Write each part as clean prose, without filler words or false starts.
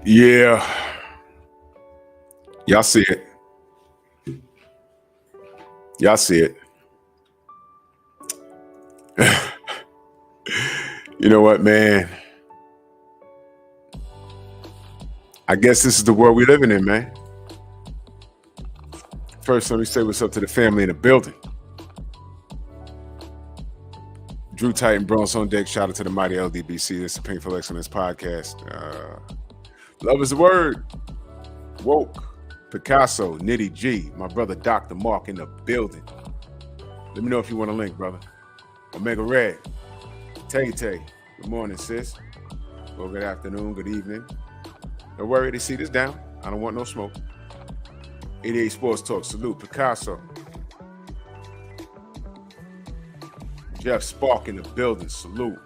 Yeah, y'all see it. Y'all see it. You know what, man? I guess this is the world we're living in, man. First, let me say what's up to the family in the building. Drew Titan, Bronx on deck. Shout out to the mighty LDBC. This is the Painful Excellence podcast. Love is the word. Woke. Picasso, Nitty G, my brother Dr. Mark in the building. Let me know if you want a link, brother. Omega Red. Tay Tay. Good morning, sis. Well, good afternoon, good evening. Don't worry, they see this down. I don't want no smoke. 88 Sports Talk. Salute. Picasso. Jeff Spark in the building. Salute.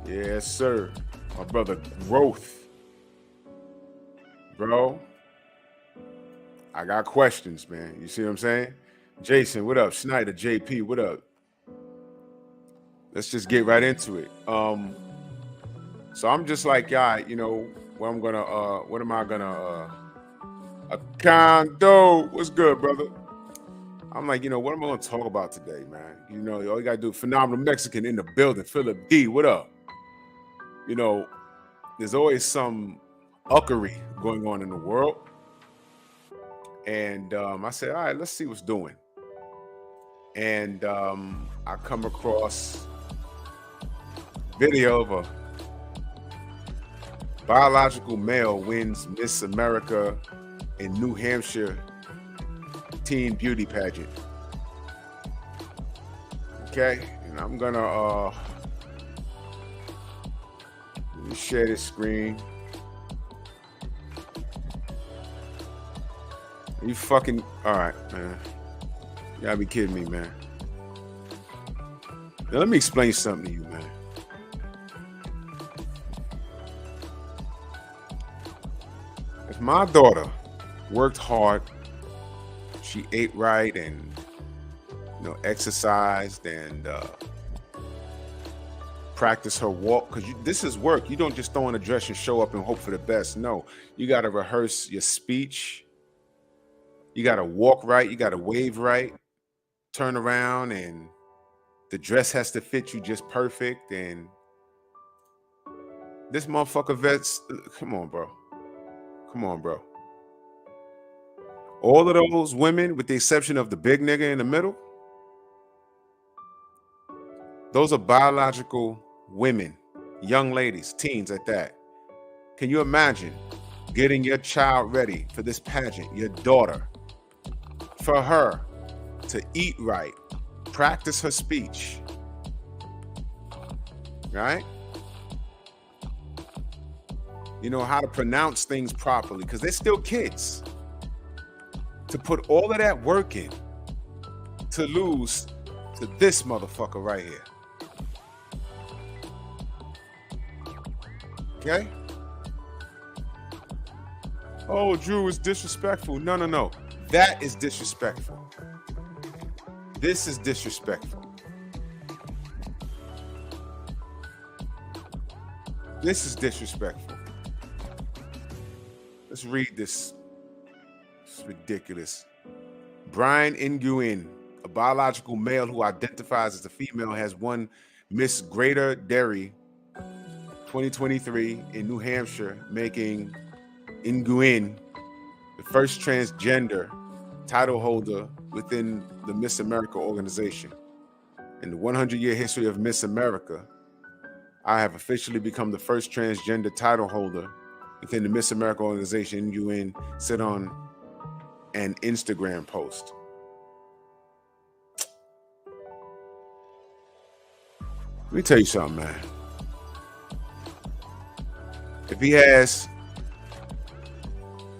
Yes, sir. My brother Growth. Bro, I got questions, man. You see what I'm saying? Jason, what up? Snyder, JP, what up? Let's just get right into it. So I'm just like, yeah, you know, what am I gonna a condo? What's good, brother? I'm like, you know, what am I gonna talk about today, man? You know, all you gotta do, phenomenal Mexican in the building. Philip D, what up? You know, there's always some uckery going on in the world. And I said, all right, let's see what's doing. And I come across video of a biological male wins Miss America in New Hampshire teen beauty pageant. Okay, and I'm gonna let me share this screen. You fucking all right, man. You gotta be kidding me, man. Now let me explain something to you, man. If my daughter worked hard, she ate right and exercised and practiced her walk, because this is work. You don't just throw on a dress and show up and hope for the best. No, you got to rehearse your speech. You got to walk right. You got to wave right. Turn around, and the dress has to fit you just perfect. And this motherfucker vets, come on, bro. Come on, bro. All of those women, with the exception of the big nigga in the middle, those are biological women, young ladies, teens at that. Can you imagine getting your child ready for this pageant, your daughter, for her to eat right, practice her speech, right? You know how to pronounce things properly, because they're still kids. To put all of that work in, to lose to this motherfucker right here. Okay? Oh, Drew is disrespectful. No. That is disrespectful. This is disrespectful. This is disrespectful. Let's read this. It's ridiculous. Brian Nguyen, a biological male who identifies as a female, has won Miss Greater Dairy 2023 in New Hampshire, making Nguyen the first transgender title holder within the Miss America organization. In the 100-year history of Miss America, I have officially become the first transgender title holder within the Miss America organization, Nguyen said on an Instagram post. Let me tell you something, man. If he has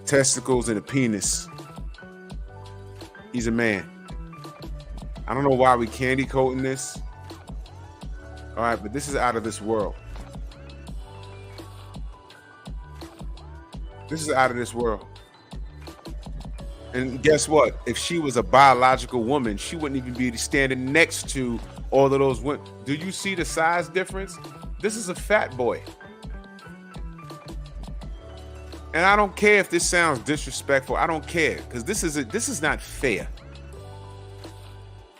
testicles and a penis, he's a man. I don't know why we candy coating this. All right, but this is out of this world. This is out of this world. And guess what? If she was a biological woman, she wouldn't even be standing next to all of those women. Do you see the size difference? This is a fat boy. And I don't care if this sounds disrespectful. I don't care, because this is not fair.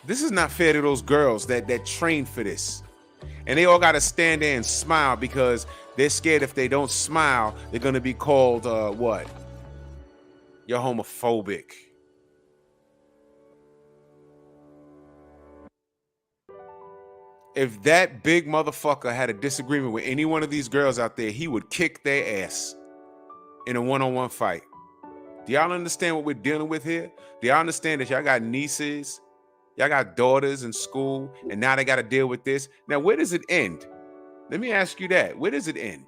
This is not fair to those girls that train for this. And they all got to stand there and smile because they're scared if they don't smile, they're going to be called, what? You're homophobic. If that big motherfucker had a disagreement with any one of these girls out there, he would kick their ass in a one-on-one fight. Do y'all understand what we're dealing with here? Do y'all understand that y'all got nieces, y'all got daughters in school, and now they got to deal with this? Now, where does it end? Let me ask you that. Where does it end?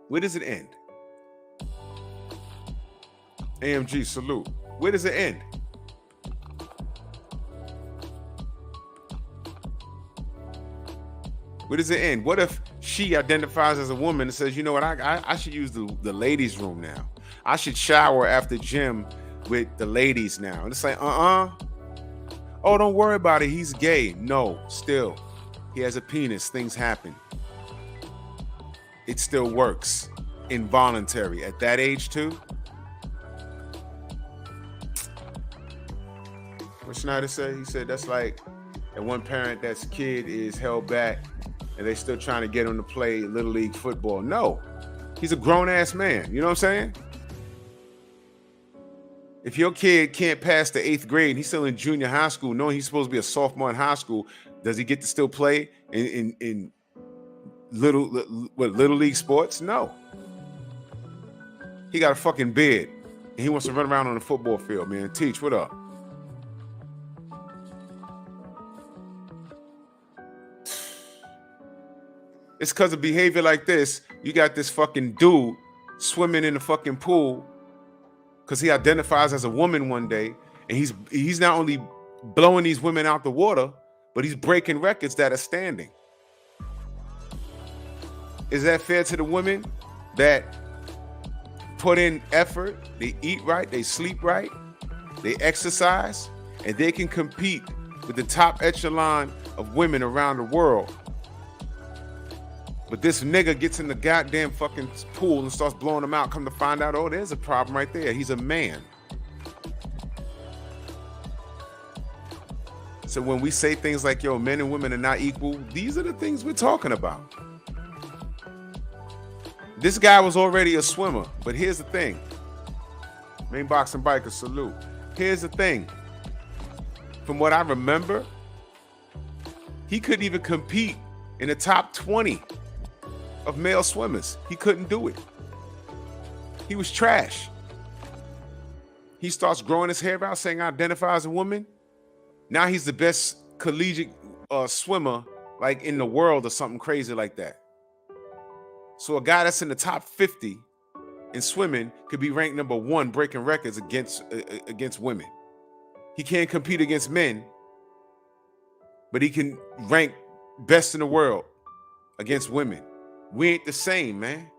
Where does it end? AMG, salute. Where does it end? Where does it end? What if she identifies as a woman and says, you know what, I should use the ladies' room now. I should shower after gym with the ladies now. And it's like, oh, don't worry about it. He's gay. No, still, he has a penis. Things happen. It still works. Involuntary. At that age, too? What Schneider say? He said that's like that one parent that's kid is held back and they still trying to get him to play Little League football. No, he's a grown-ass man. You know what I'm saying? If your kid can't pass the 8th grade and he's still in junior high school, knowing he's supposed to be a sophomore in high school, does he get to still play in little league sports? No. He got a fucking beard and he wants to run around on the football field, man. Teach, what up? It's because of behavior like this. You got this fucking dude swimming in the fucking pool because he identifies as a woman one day, and he's not only blowing these women out the water, but he's breaking records that are standing. Is that fair to the women that put in effort? They eat right, they sleep right, they exercise, and they can compete with the top echelon of women around the world. But this nigga gets in the goddamn fucking pool and starts blowing them out. Come to find out, oh, there's a problem right there. He's a man. So when we say things like, yo, men and women are not equal, these are the things we're talking about. This guy was already a swimmer, but here's the thing. Main Boxing Biker, salute. Here's the thing. From what I remember, he couldn't even compete in the top 20 of male swimmers. He couldn't do it. He was trash. He starts growing his hair out, saying I identify as a woman. Now he's the best collegiate swimmer like in the world or something crazy like that. So a guy that's in the top 50 in swimming could be ranked number 1 breaking records against women. He can't compete against men, but he can rank best in the world against women. We ain't the same, man.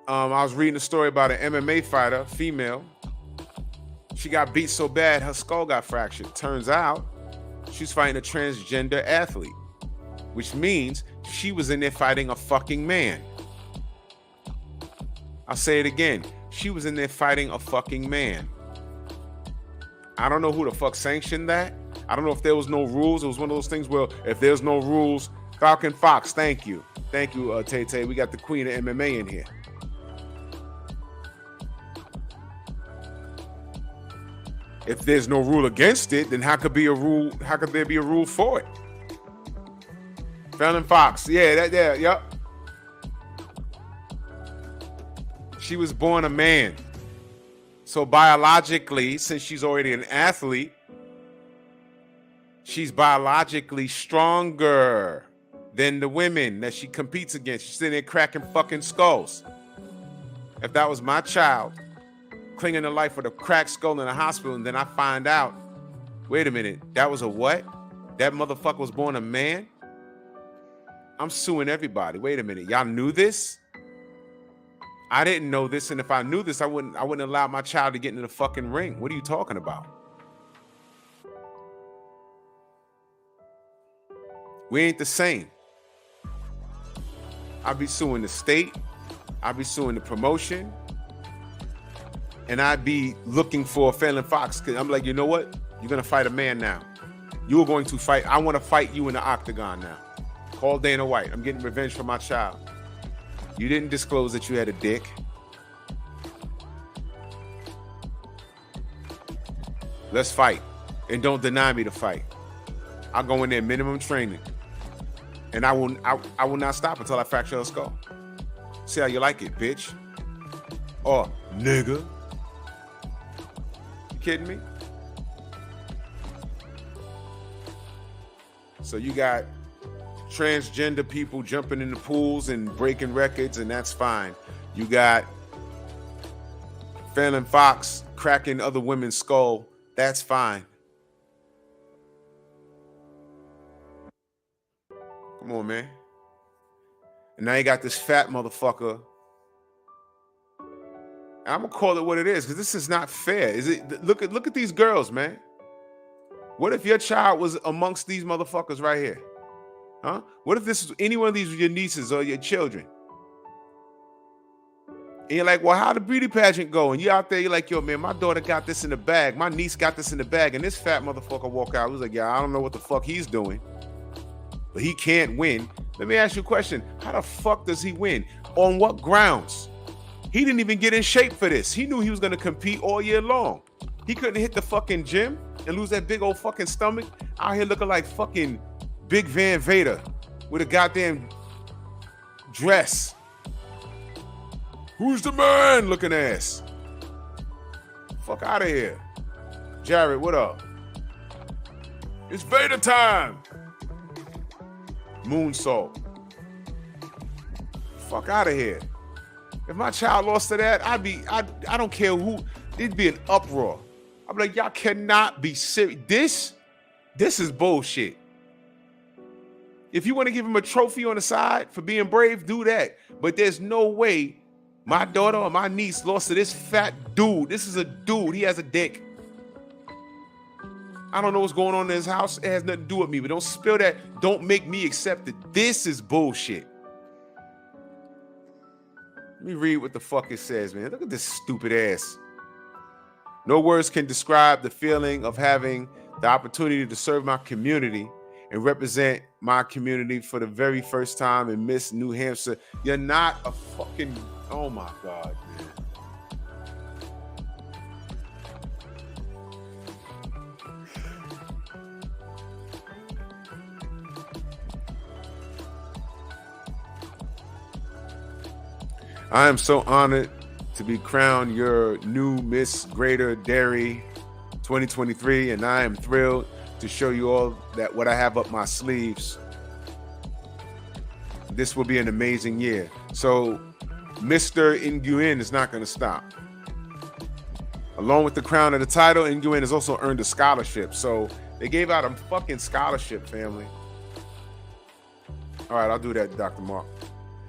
I was reading a story about an MMA fighter, female. She got beat so bad, her skull got fractured. Turns out she's fighting a transgender athlete, which means she was in there fighting a fucking man. I'll say it again. She was in there fighting a fucking man. I don't know who the fuck sanctioned that. I don't know if there was no rules. It was one of those things where if there's no rules, Falcon Fox, thank you. Thank you, Tay-Tay. We got the queen of MMA in here. If there's no rule against it, then how could there be a rule for it? Falcon Fox, yep. She was born a man. So biologically, since she's already an athlete, she's biologically stronger than the women that she competes against. She's sitting there cracking fucking skulls. If that was my child, clinging to life with a cracked skull in a hospital, and then I find out, wait a minute, that was a what? That motherfucker was born a man? I'm suing everybody. Wait a minute, y'all knew this? I didn't know this, and if I knew this, I wouldn't allow my child to get into the fucking ring. What are you talking about? We ain't the same. I'd be suing the state. I'd be suing the promotion. And I'd be looking for a Falcon Fox, because I'm like, you know what? You're going to fight a man now. You are going to fight. I want to fight you in the octagon now. Call Dana White. I'm getting revenge for my child. You didn't disclose that you had a dick. Let's fight. And don't deny me the fight. I'll go in there minimum training. And I will not stop until I fracture a skull. See how you like it, bitch. Or nigga. You kidding me? So you got transgender people jumping in the pools and breaking records, and that's fine. You got Falcon Fox cracking other women's skull. That's fine. Come on, man. And now you got this fat motherfucker. I'm gonna call it what it is, because this is not fair. Is it? Look at these girls, man. What if your child was amongst these motherfuckers right here? Huh? What if this is any one of these your nieces or your children? And you're like, well, how'd the beauty pageant go? And you out there, you're like, yo, man, my daughter got this in the bag. My niece got this in the bag. And this fat motherfucker walk out. He was like, yeah, I don't know what the fuck he's doing, but he can't win. Let me ask you a question. How the fuck does he win? On what grounds? He didn't even get in shape for this. He knew he was going to compete all year long. He couldn't hit the fucking gym and lose that big old fucking stomach out here looking like fucking Big Van Vader with a goddamn dress. Who's the man looking ass? Fuck out of here. Jared, what up? It's Vader time. Moonsault. Fuck out of here. If my child lost to that, I don't care who, it'd be an uproar. I'd be like, y'all cannot be serious. This is bullshit. If you want to give him a trophy on the side for being brave, do that. But there's no way my daughter or my niece lost to this fat dude. This is a dude. He has a dick. I don't know what's going on in his house. It has nothing to do with me. But don't spill that. Don't make me accept it. This is bullshit. Let me read what the fuck it says, man. Look at this stupid ass. No words can describe the feeling of having the opportunity to serve my community and represent my community for the very first time in Miss New Hampshire. You're not a fucking, oh my God, man. I am so honored to be crowned your new Miss Greater Dairy 2023, and I am thrilled to show you all that what I have up my sleeves. This will be an amazing year. So Mr. Nguyen is not going to stop. Along with the crown of the title, Nguyen has also earned a scholarship. So they gave out a fucking scholarship, family. All right, I'll do that, Dr. Mark.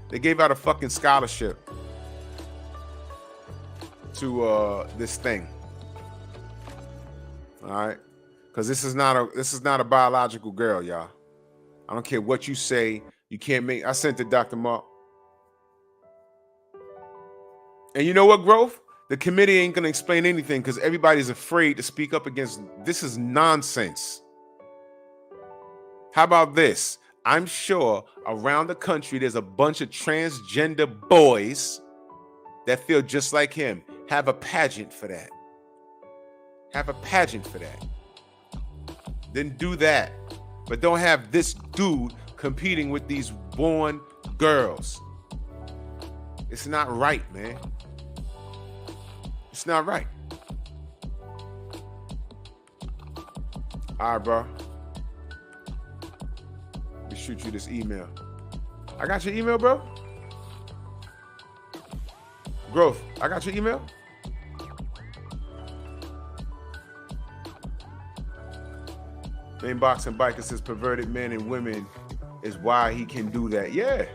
They gave out a fucking scholarship to this thing. All right, because this is not a biological girl, y'all. I don't care what you say. You can't make. I sent it to Dr. Mark. And you know what, Growth? The committee ain't gonna explain anything because everybody's afraid to speak up against. This is nonsense. How about this? I'm sure around the country there's a bunch of transgender boys that feel just like him. Have a pageant for that. Have a pageant for that. Then do that. But don't have this dude competing with these born girls. It's not right, man. It's not right. All right, bro. Let me shoot you this email. I got your email, bro. Growth, I got your email. Main box and biker says perverted men and women is why he can do that. Yeah.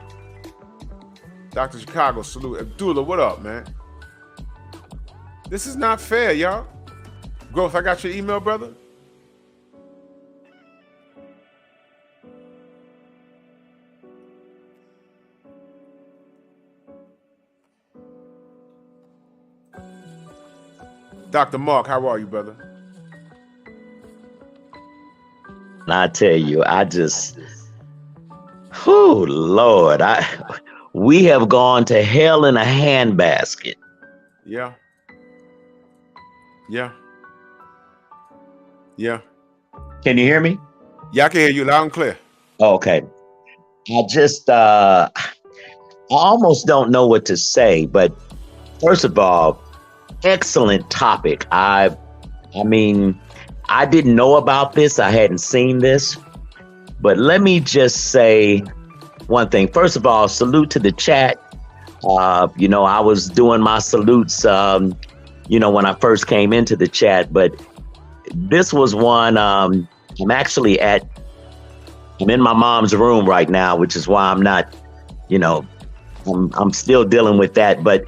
Dr. Chicago, salute. Abdullah, what up, man? This is not fair, y'all. Growth, I got your email, brother. Dr. Mark, how are you, brother? I tell you, oh Lord, we have gone to hell in a handbasket. Yeah. Yeah. Yeah. Can you hear me? Yeah, I can hear you loud and clear. Okay. I almost don't know what to say, but first of all, excellent topic. I mean, I didn't know about this. I hadn't seen this, but let me just say one thing. First of all, salute to the chat. I was doing my salutes, when I first came into the chat, but this was one, I'm in my mom's room right now, which is why I'm not, I'm still dealing with that. But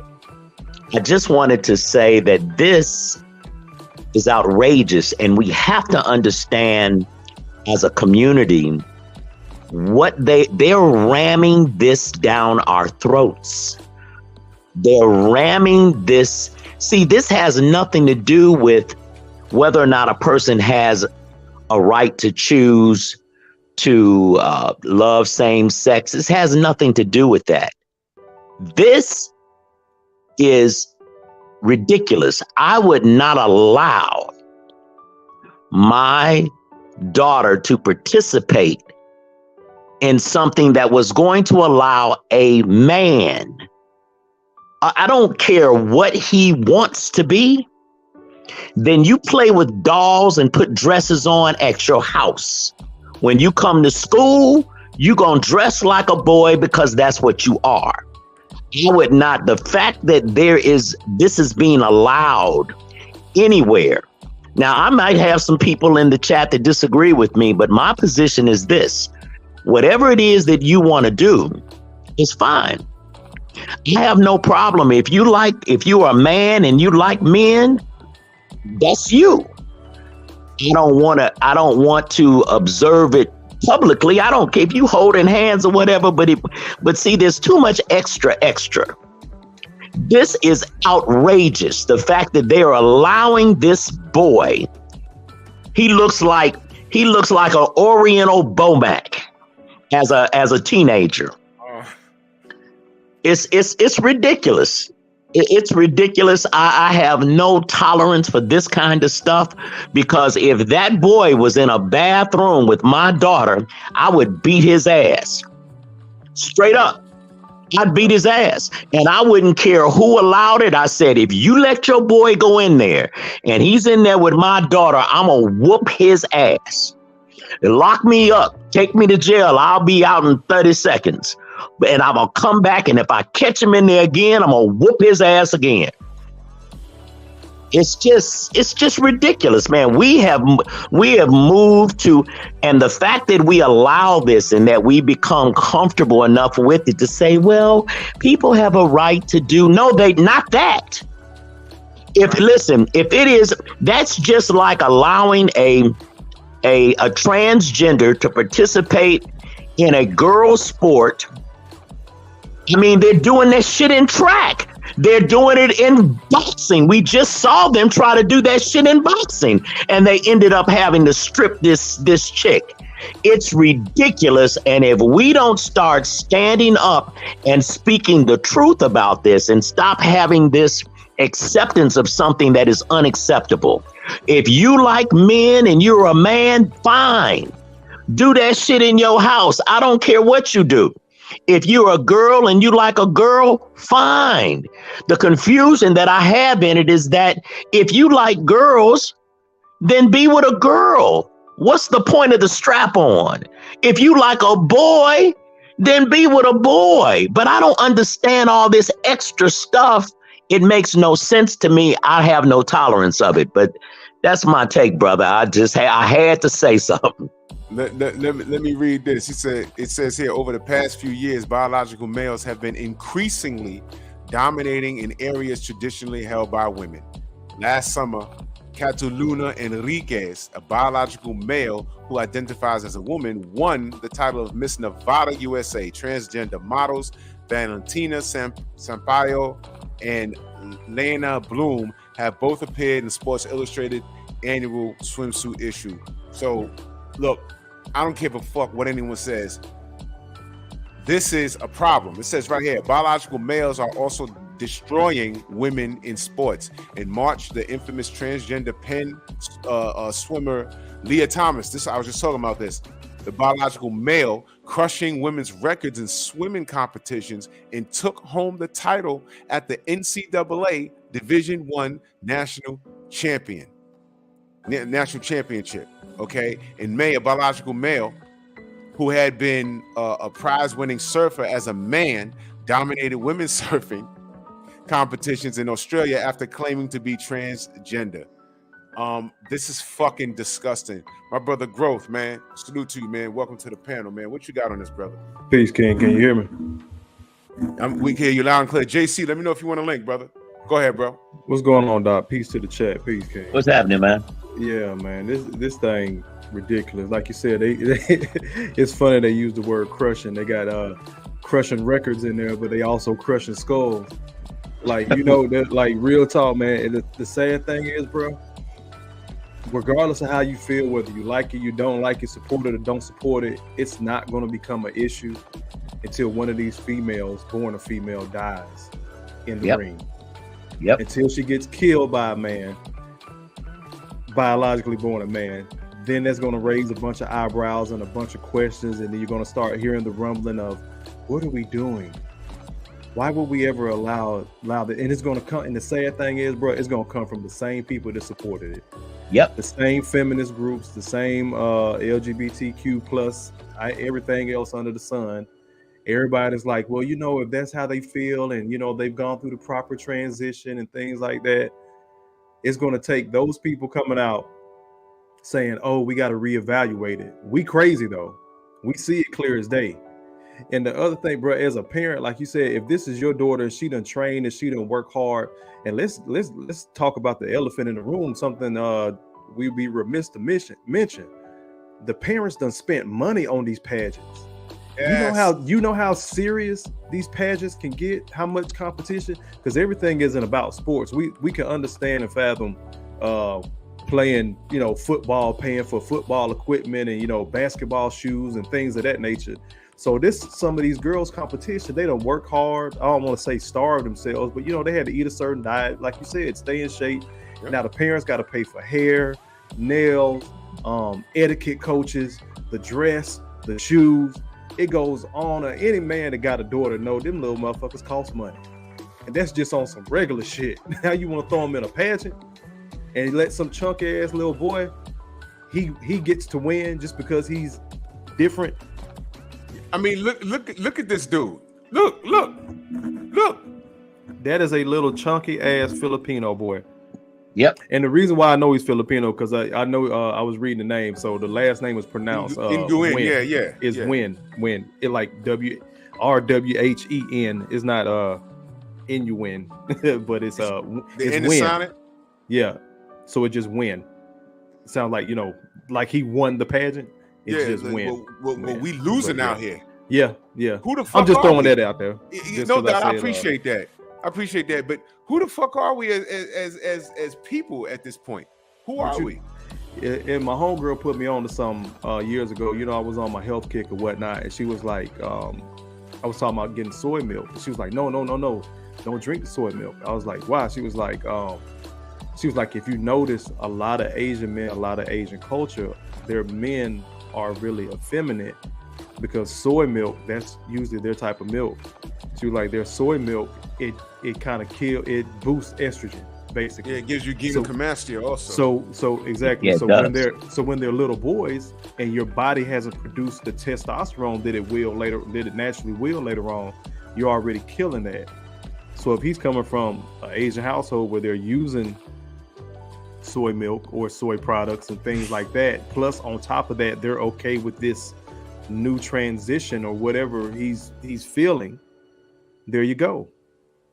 I just wanted to say that this is outrageous, and we have to understand as a community what they're ramming this down our throats. They're ramming this. See, this has nothing to do with whether or not a person has a right to choose to love same sex. This has nothing to do with that. This is ridiculous. I would not allow my daughter to participate in something that was going to allow a man, I don't care what he wants to be, then you play with dolls and put dresses on at your house. When you come to school, you're going to dress like a boy because that's what you are. I would not. The fact that this is being allowed anywhere. Now, I might have some people in the chat that disagree with me, but my position is this. Whatever it is that you want to do is fine. I have no problem. If you are a man and you like men, that's you. I don't want to observe it publicly. I don't care if you holding hands or whatever, but see, there's too much extra. This is outrageous. The fact that they are allowing this boy, he looks like an Oriental Bomac as a teenager. It's ridiculous. It's ridiculous. I have no tolerance for this kind of stuff, because if that boy was in a bathroom with my daughter, I would beat his ass. Straight up. I'd beat his ass, and I wouldn't care who allowed it. I said, if you let your boy go in there and he's in there with my daughter, I'm going to whoop his ass. Lock me up. Take me to jail. I'll be out in 30 seconds. And I'm going to come back, and if I catch him in there again, I'm going to whoop his ass again. It's just ridiculous, man. We have moved to, and the fact that we allow this and that we become comfortable enough with it to say, well, people have a right to do. No, not that. If it is, that's just like allowing a transgender to participate in a girl's sport. I mean, they're doing that shit in track. They're doing it in boxing. We just saw them try to do that shit in boxing, and they ended up having to strip this chick. It's ridiculous. And if we don't start standing up and speaking the truth about this and stop having this acceptance of something that is unacceptable. If you like men and you're a man, fine. Do that shit in your house. I don't care what you do. If you're a girl and you like a girl, fine. The confusion that I have in it is that if you like girls, then be with a girl. What's the point of the strap on? If you like a boy, then be with a boy. But I don't understand all this extra stuff. It makes no sense to me. I have no tolerance of it. But that's my take, brother. I had to say something. Let me read this. It says here, over the past few years, biological males have been increasingly dominating in areas traditionally held by women. Last summer, Cataluna Enriquez, a biological male who identifies as a woman, won the title of Miss Nevada USA. Transgender models Valentina Sampaio and Lena Bloom have both appeared in Sports Illustrated annual swimsuit issue. So, look, I don't give a fuck what anyone says. This is a problem. It says right here, biological males are also destroying women in sports. In March, the infamous transgender Penn swimmer Leah Thomas, I was just talking about this, the biological male crushing women's records in swimming competitions and took home the title at the NCAA Division I National Championship. Okay, in May, a biological male who had been a prize-winning surfer as a man dominated women's surfing competitions in Australia after claiming to be transgender. This is fucking disgusting. My brother Growth, man, salute to you, man. Welcome to the panel, man. What you got on this, brother? Peace, King. Can you hear me? We can hear you loud and clear. JC, let me know if you want to link, brother. Go ahead, bro. What's going on, Doc? Peace to the chat. Peace, King. What's happening, man? Yeah, man. This thing ridiculous. Like you said, it's funny they use the word crushing. They got crushing records in there, but they also crushing skulls. Like, you know, like real talk, man. And the sad thing is, bro, regardless of how you feel, whether you like it, you don't like it, support it or don't support it, it's not going to become an issue until one of these females, born a female, dies in the ring. Yep. Until she gets killed by a man, biologically born a man, then that's going to raise a bunch of eyebrows and a bunch of questions, and then you're going to start hearing the rumbling of, what are we doing? Why would we ever allow that? And it's going to come, and the sad thing is, bro, it's going to come from the same people that supported it. Yep. The same feminist groups, the same LGBTQ plus, everything else under the sun. Everybody's like, well, you know, if that's how they feel and, you know, they've gone through the proper transition and things like that, it's going to take those people coming out saying, oh, we got to reevaluate it. We crazy, though. We see it clear as day. And the other thing, bro, as a parent, like you said, if this is your daughter and she done trained and she done work hard, and let's talk about the elephant in the room, something we'd be remiss to mention. The parents done spent money on these pageants. Yes. You know how serious these pageants can get, how much competition, because everything isn't about sports. We can understand and fathom playing, you know, football, paying for football equipment and, you know, basketball shoes and things of that nature. So some of these girls' competition, they don't work hard. I don't want to say starve themselves, but, you know, they had to eat a certain diet, like you said, stay in shape. Yep. Now the parents got to pay for hair, nails, etiquette coaches, the dress, the shoes. It goes on. Any man that got a daughter know them little motherfuckers cost money. And that's just on some regular shit. Now you want to throw them in a pageant and let some chunky ass little boy, he gets to win just because he's different. I mean, look at this dude. Look. That is a little chunky ass Filipino boy. Yep. And the reason why I know he's Filipino, because I know I was reading the name, so the last name was pronounced Nguyen. It's Nguyen. It like RWHEN. It's not Nguyen, but it's it's win. Yeah. So it just win. It sounds like, you know, like he won the pageant. It's just win. Well, we losing out here. Yeah. Who the fuck? I'm just throwing that out there. No doubt. I appreciate that. But who the fuck are we as people at this point? Who are we? And my homegirl put me on to some years ago. You know, I was on my health kick or whatnot, and she was like, I was talking about getting soy milk. And she was like, no, don't drink the soy milk. I was like, why? She was like, if you notice, a lot of Asian men, a lot of Asian culture, their men are really effeminate because soy milk, that's usually their type of milk. She was like, their soy milk, it kind of it boosts estrogen, basically. Yeah, it gives you gynecomastia also. So exactly. Yeah, so when they're little boys and your body hasn't produced the testosterone that it naturally will later on, you're already killing that. So if he's coming from an Asian household where they're using soy milk or soy products and things like that, plus on top of that, they're okay with this new transition or whatever he's feeling, there you go.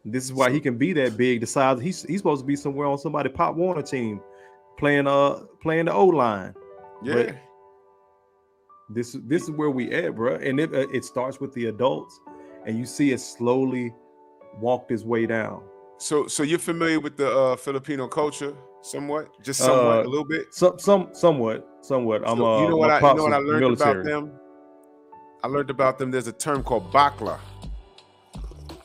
This is why he can be that big. The size he's supposed to be somewhere on somebody Pop Warner team, playing the O line. Yeah. But this is where we at, bro. And it starts with the adults, and you see it slowly walk this way down. So you're familiar with the Filipino culture, somewhat, just somewhat, a little bit. Somewhat. So, I'm you know what I learned military. about them. I learned about them. There's a term called bakla.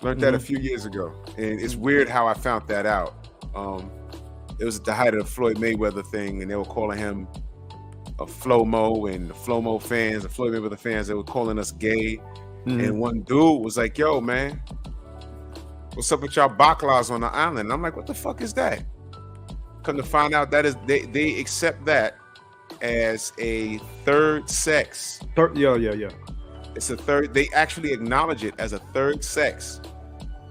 Learned that a few years ago, and it's weird how I found that out. It was at the height of the Floyd Mayweather thing, and they were calling him a Flomo, and the Flomo fans, the Floyd Mayweather fans, they were calling us gay. And one dude was like, "Yo, man, what's up with y'all baklas on the island?" And I'm like, "What the fuck is that?" Come to find out, that is they accept that as a third sex. Yeah. It's a third. They actually acknowledge it as a third sex.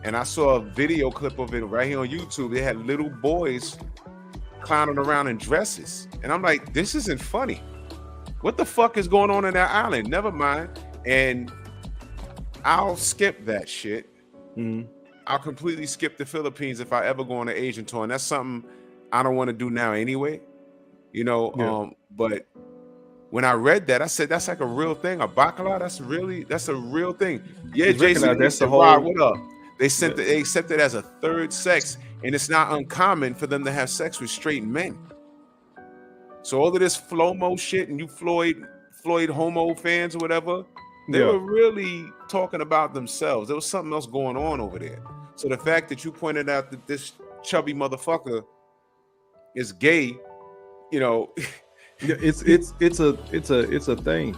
And I saw a video clip of it right here on YouTube. They had little boys clowning around in dresses. And I'm like, this isn't funny. What the fuck is going on in that island? Never mind. And I'll skip that shit. I'll completely skip the Philippines if I ever go on an Asian tour. And that's something I don't want to do now anyway. You know, but when I read that, I said, that's like a real thing. A bacala, that's a real thing. Yeah, Jason, that's the whole. What up? They they accept it as a third sex, and it's not uncommon for them to have sex with straight men. So all of this Flomo shit and you Floyd homo fans or whatever, they were really talking about themselves. There was something else going on over there. So the fact that you pointed out that this chubby motherfucker is gay, you know. Yeah, it's a thing.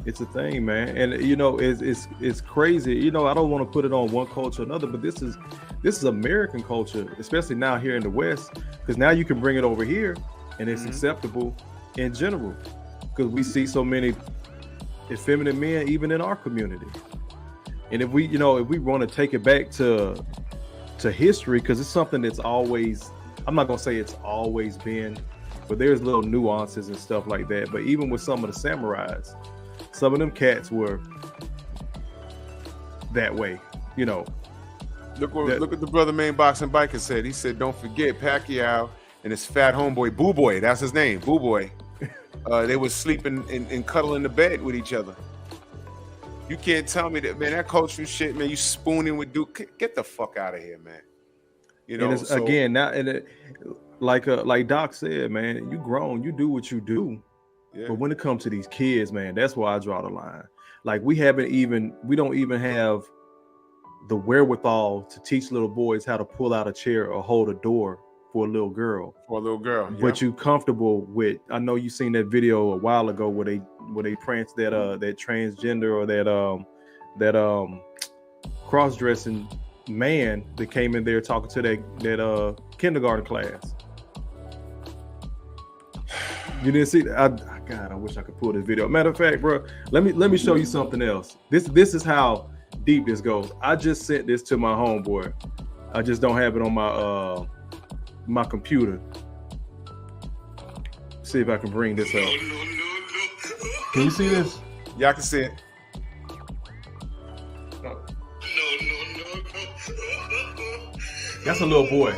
It's a thing, man. And you know, it's crazy. You know, I don't want to put it on one culture or another, but this is American culture, especially now here in the West, because now you can bring it over here and it's acceptable in general. Because we see so many effeminate men even in our community. And if we want to take it back to history, because it's something that's always, I'm not gonna say it's always been, but there's little nuances and stuff like that. But even with some of the samurais, some of them cats were that way, you know. Look what the brother main boxing biker said. He said, "Don't forget Pacquiao and his fat homeboy Boo Boy. That's his name, Boo Boy. They were sleeping and cuddling the bed with each other. You can't tell me that, man. That cultural shit, man. You spooning with Duke. Get the fuck out of here, man. You know." And it's, again, now, and like Doc said, man, you grown, you do what you do. Yeah. But when it comes to these kids, man, that's where I draw the line. Like we don't even have the wherewithal to teach little boys how to pull out a chair or hold a door for a little girl. But you comfortable with, I know you seen that video a while ago where they pranced that transgender or that cross-dressing man that came in there talking to that kindergarten class. You didn't see that? God, I wish I could pull this video. Matter of fact, bro, let me show you something else. This is how deep this goes. I just sent this to my homeboy. I just don't have it on my computer. See if I can bring this up. Can you see this? Yeah, I can see it. That's a little boy.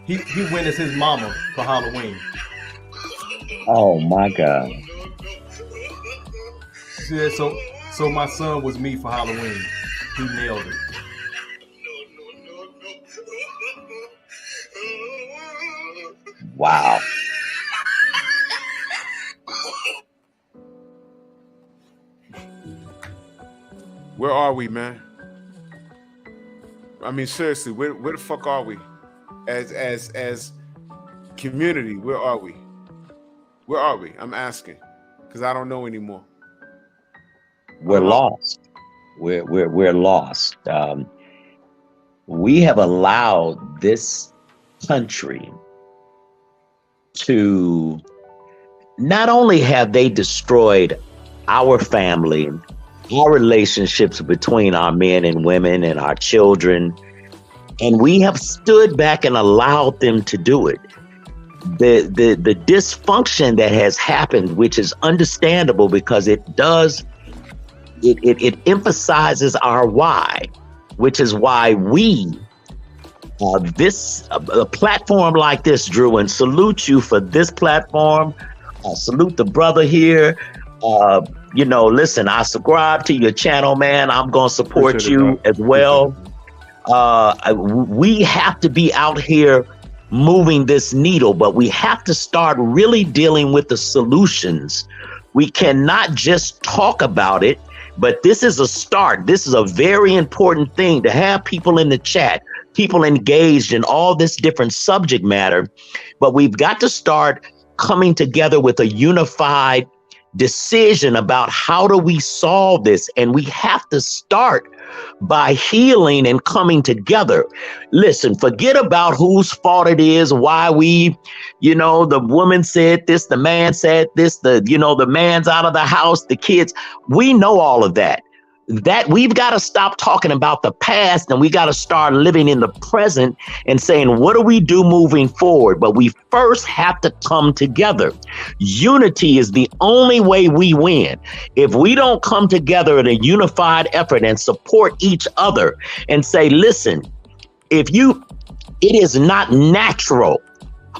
He went as his mama for Halloween. Oh my God. Yeah, so my son was me for Halloween. He nailed it. Wow. are we, man? I mean, seriously, where the fuck are we? As community, where are we? Where are we? I'm asking, because I don't know anymore. We're lost. We're lost. We have allowed this country to, not only have they destroyed our family, our relationships between our men and women and our children, and we have stood back and allowed them to do it. The dysfunction that has happened, which is understandable because it emphasizes our why, which is why we, a platform like this, Drew, and salute you for this platform. Salute the brother here. Listen, I subscribe to your channel, man. I'm going to support you as well. We have to be out here moving this needle, but we have to start really dealing with the solutions. We cannot just talk about it, but this is a start. This is a very important thing to have people in the chat, people engaged in all this different subject matter, but we've got to start coming together with a unified decision about how do we solve this. And we have to start by healing and coming together. Listen, forget about whose fault it is, why we, the woman said this, the man said this, the man's out of the house, the kids. We know all of that. That we've got to stop talking about the past, and we got to start living in the present and saying, what do we do moving forward? But we first have to come together. Unity is the only way we win. If we don't come together in a unified effort and support each other and say, listen, it is not natural.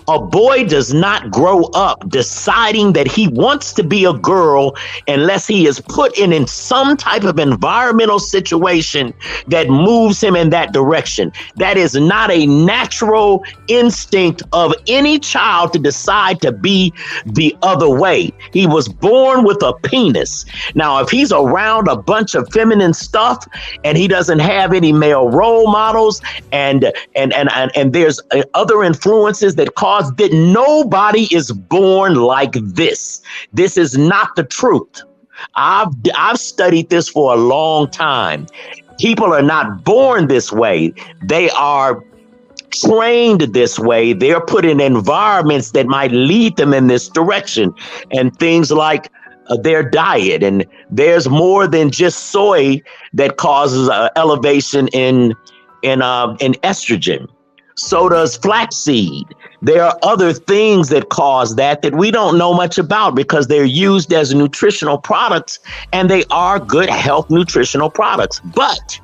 A boy does not grow up deciding that he wants to be a girl unless he is put in some type of environmental situation that moves him in that direction. That is not a natural instinct of any child to decide to be the other way. He was born with a penis. Now, if he's around a bunch of feminine stuff and he doesn't have any male role models and there's other influences that cause that nobody is born like this. This is not the truth. I've studied this for a long time. People are not born this way. They are trained this way. They're put in environments that might lead them in this direction, and things like their diet. And there's more than just soy that causes elevation in estrogen. So does flaxseed. There are other things that cause that we don't know much about because they're used as nutritional products, and they are good health nutritional products. But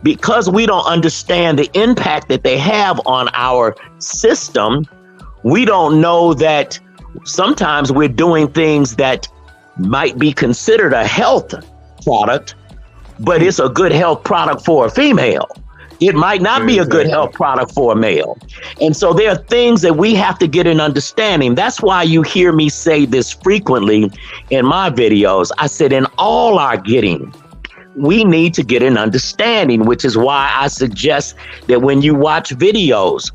because we don't understand the impact that they have on our system, we don't know that sometimes we're doing things that might be considered a health product, but it's a good health product for a female. It might not be a good health product for a male. And so there are things that we have to get an understanding. That's why you hear me say this frequently in my videos. I said, in all our getting, we need to get an understanding, which is why I suggest that when you watch videos,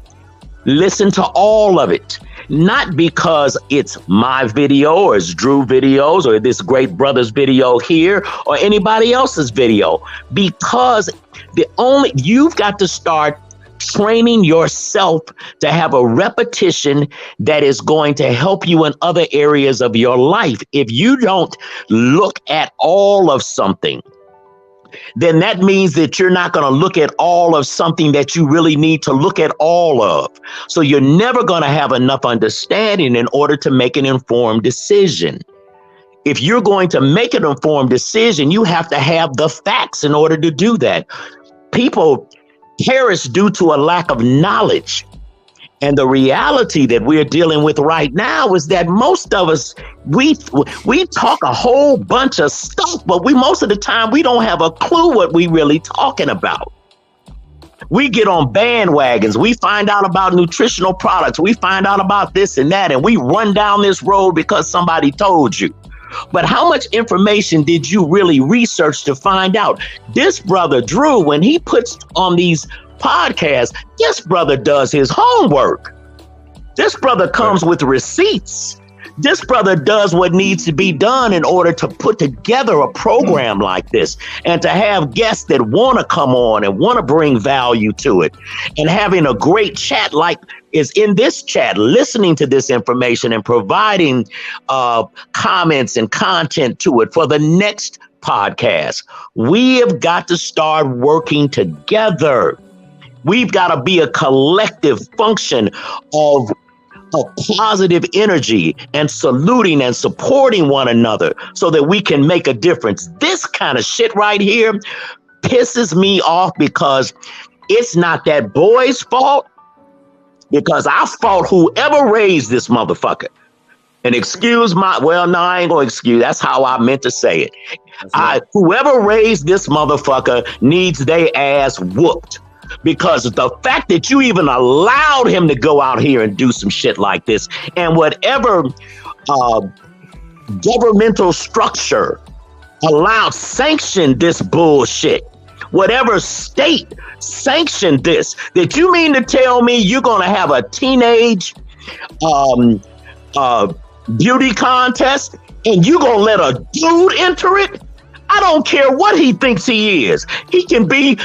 listen to all of it. Not because it's my video or it's Drew videos or this great brother's video here or anybody else's video, because you've got to start training yourself to have a repetition that is going to help you in other areas of your life. If you don't look at all of something, then that means that you're not going to look at all of something that you really need to look at all of. So you're never going to have enough understanding in order to make an informed decision. If you're going to make an informed decision, you have to have the facts in order to do that. People perish due to a lack of knowledge. And the reality that we're dealing with right now is that most of us, we talk a whole bunch of stuff, but most of the time we don't have a clue what we really talking about. We get on bandwagons. We find out about nutritional products. We find out about this and that, and we run down this road because somebody told you. But how much information did you really research to find out? This brother Drew, when he puts on these podcasts, this brother does his homework. This brother comes with receipts. This brother does what needs to be done in order to put together a program like this, and to have guests that want to come on and want to bring value to it, and having a great chat like is in this chat, listening to this information and providing comments and content to it for the next podcast. We have got to start working together. We've got to be a collective function of positive energy and saluting and supporting one another so that we can make a difference. This kind of shit right here pisses me off because it's not that boy's fault, because I fought whoever raised this motherfucker. And excuse my, well, no, I ain't gonna excuse, that's how I meant to say it. Whoever raised this motherfucker needs their ass whooped. Because the fact that you even allowed him to go out here and do some shit like this, and whatever governmental structure sanctioned this bullshit, whatever state sanctioned this, that you mean to tell me you're going to have a teenage beauty contest and you're going to let a dude enter it? I don't care what he thinks he is. He can be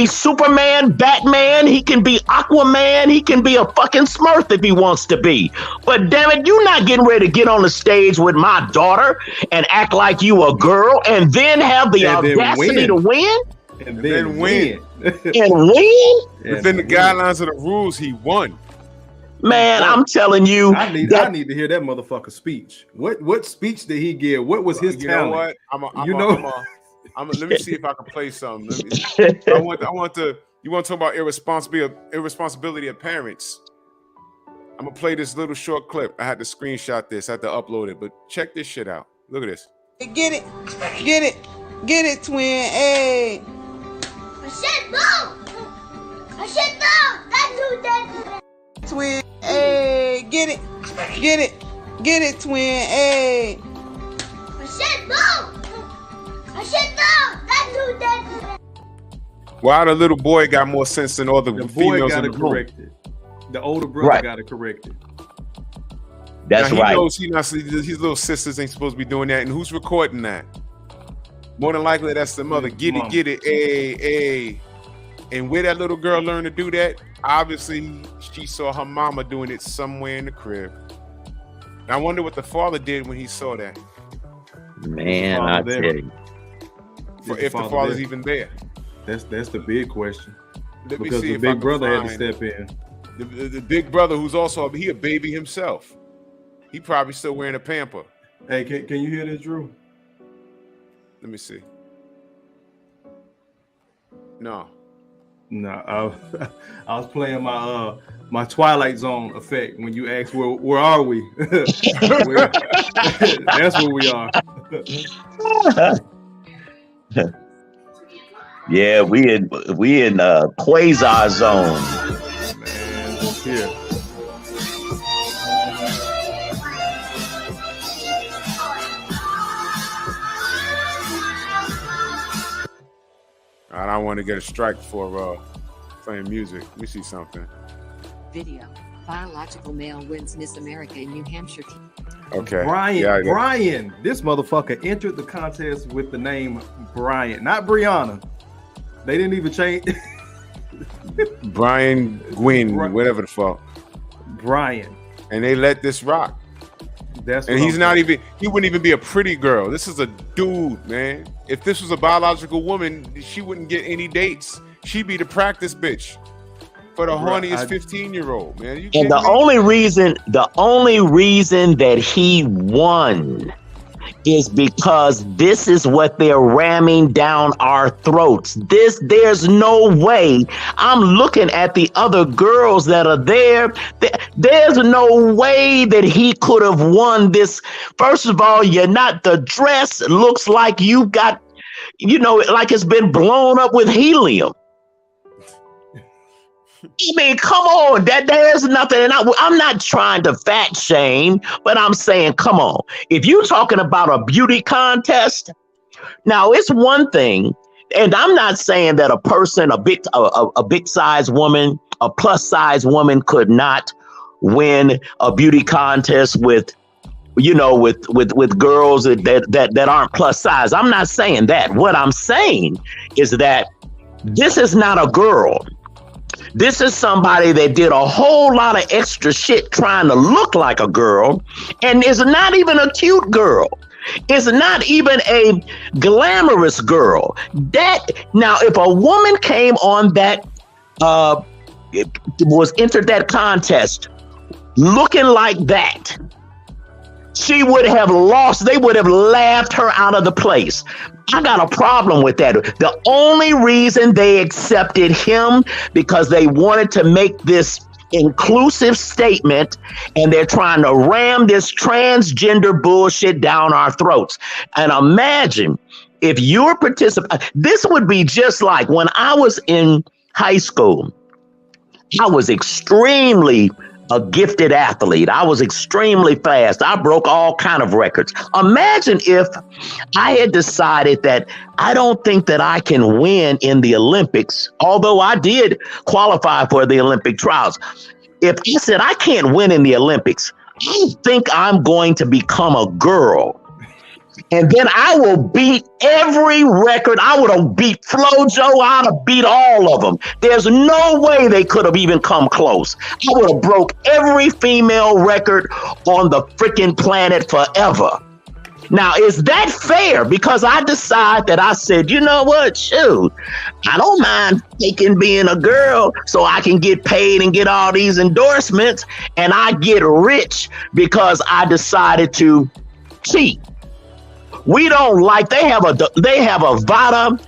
Superman, Batman, he can be Aquaman, he can be a fucking Smurf if he wants to be. But damn it, you're not getting ready to get on the stage with my daughter and act like you a girl and then have the audacity to win? And then win. And win? Within the guidelines of the rules, he won. Man, I'm telling you, I need to hear that motherfucker speech. What speech did he give? What was his talent? You know what? Let me see if I can play something. You want to talk about irresponsibility of parents? I'm gonna play this little short clip. I had to screenshot this. I had to upload it, but check this shit out. Look at this. Get it, twin. Hey. Shit, no! Shit, no! That dude, twin. Hey, get it, twin. Hey. Shit, no! Shit, no! That dude, Why the little boy got more sense than all the females in the room? Corrected. The older brother got it corrected. That's now, right. Knows his little sisters ain't supposed to be doing that. And who's recording that? More than likely, that's the mother. Get it, hey. And where that little girl learned to do that, obviously she saw her mama doing it somewhere in the crib. And I wonder what the father did when he saw that. Man, I tell you. If the father's even there. That's the big question. Because the big brother had to step in. The big brother, who's also a baby himself. He probably still wearing a pamper. Hey, can you hear this, Drew? Let me see. No, I was playing my Twilight Zone effect when you asked where are we? That's where we are. Yeah, we in quasar zone. Man, here. I don't want to get a strike for playing music. Let me see something. Video. Biological male wins Miss America in New Hampshire. Okay. Brian. This motherfucker entered the contest with the name Brian, not Brianna. They didn't even change. Brian Gwynn, whatever the fuck. Brian. And they let this rock. And he wouldn't even be a pretty girl. This is a dude, man. If this was a biological woman, she wouldn't get any dates. She'd be the practice bitch for the horniest 15-year-old, man. And the only reason that he won is because this is what they're ramming down our throats. There's no way. I'm looking at the other girls that are there. There's no way that he could have won this. First of all, the dress looks like you got, like it's been blown up with helium. I mean, come on, that there's nothing, and I'm not trying to fat shame, but I'm saying, come on, if you're talking about a beauty contest, now it's one thing, and I'm not saying that a person, a big size woman, a plus size woman could not win a beauty contest with, you know, with girls that aren't plus size. I'm not saying that. What I'm saying is that this is not a girl. This is somebody that did a whole lot of extra shit trying to look like a girl, and is not even a cute girl. It's not even a glamorous girl. That now, if a woman came on that, was entered that contest looking like that, she would have lost. They would have laughed her out of the place. I got a problem with that. The only reason they accepted him because they wanted to make this inclusive statement, and they're trying to ram this transgender bullshit down our throats. And imagine if you're participating, this would be just like when I was in high school. I was extremely a gifted athlete. I was extremely fast. I broke all kind of records. Imagine if I had decided that I don't think that I can win in the Olympics, although I did qualify for the Olympic trials. If I said I can't win in the Olympics, I think I'm going to become a girl. And then I will beat every record. I would have beat FloJo. I'd have beat all of them. There's no way they could have even come close. I would have broke every female record on the freaking planet forever. Now, is that fair? Because I decide that I said, you know what? Shoot, I don't mind taking being a girl so I can get paid and get all these endorsements, and I get rich because I decided to cheat. We don't like, they have a VADA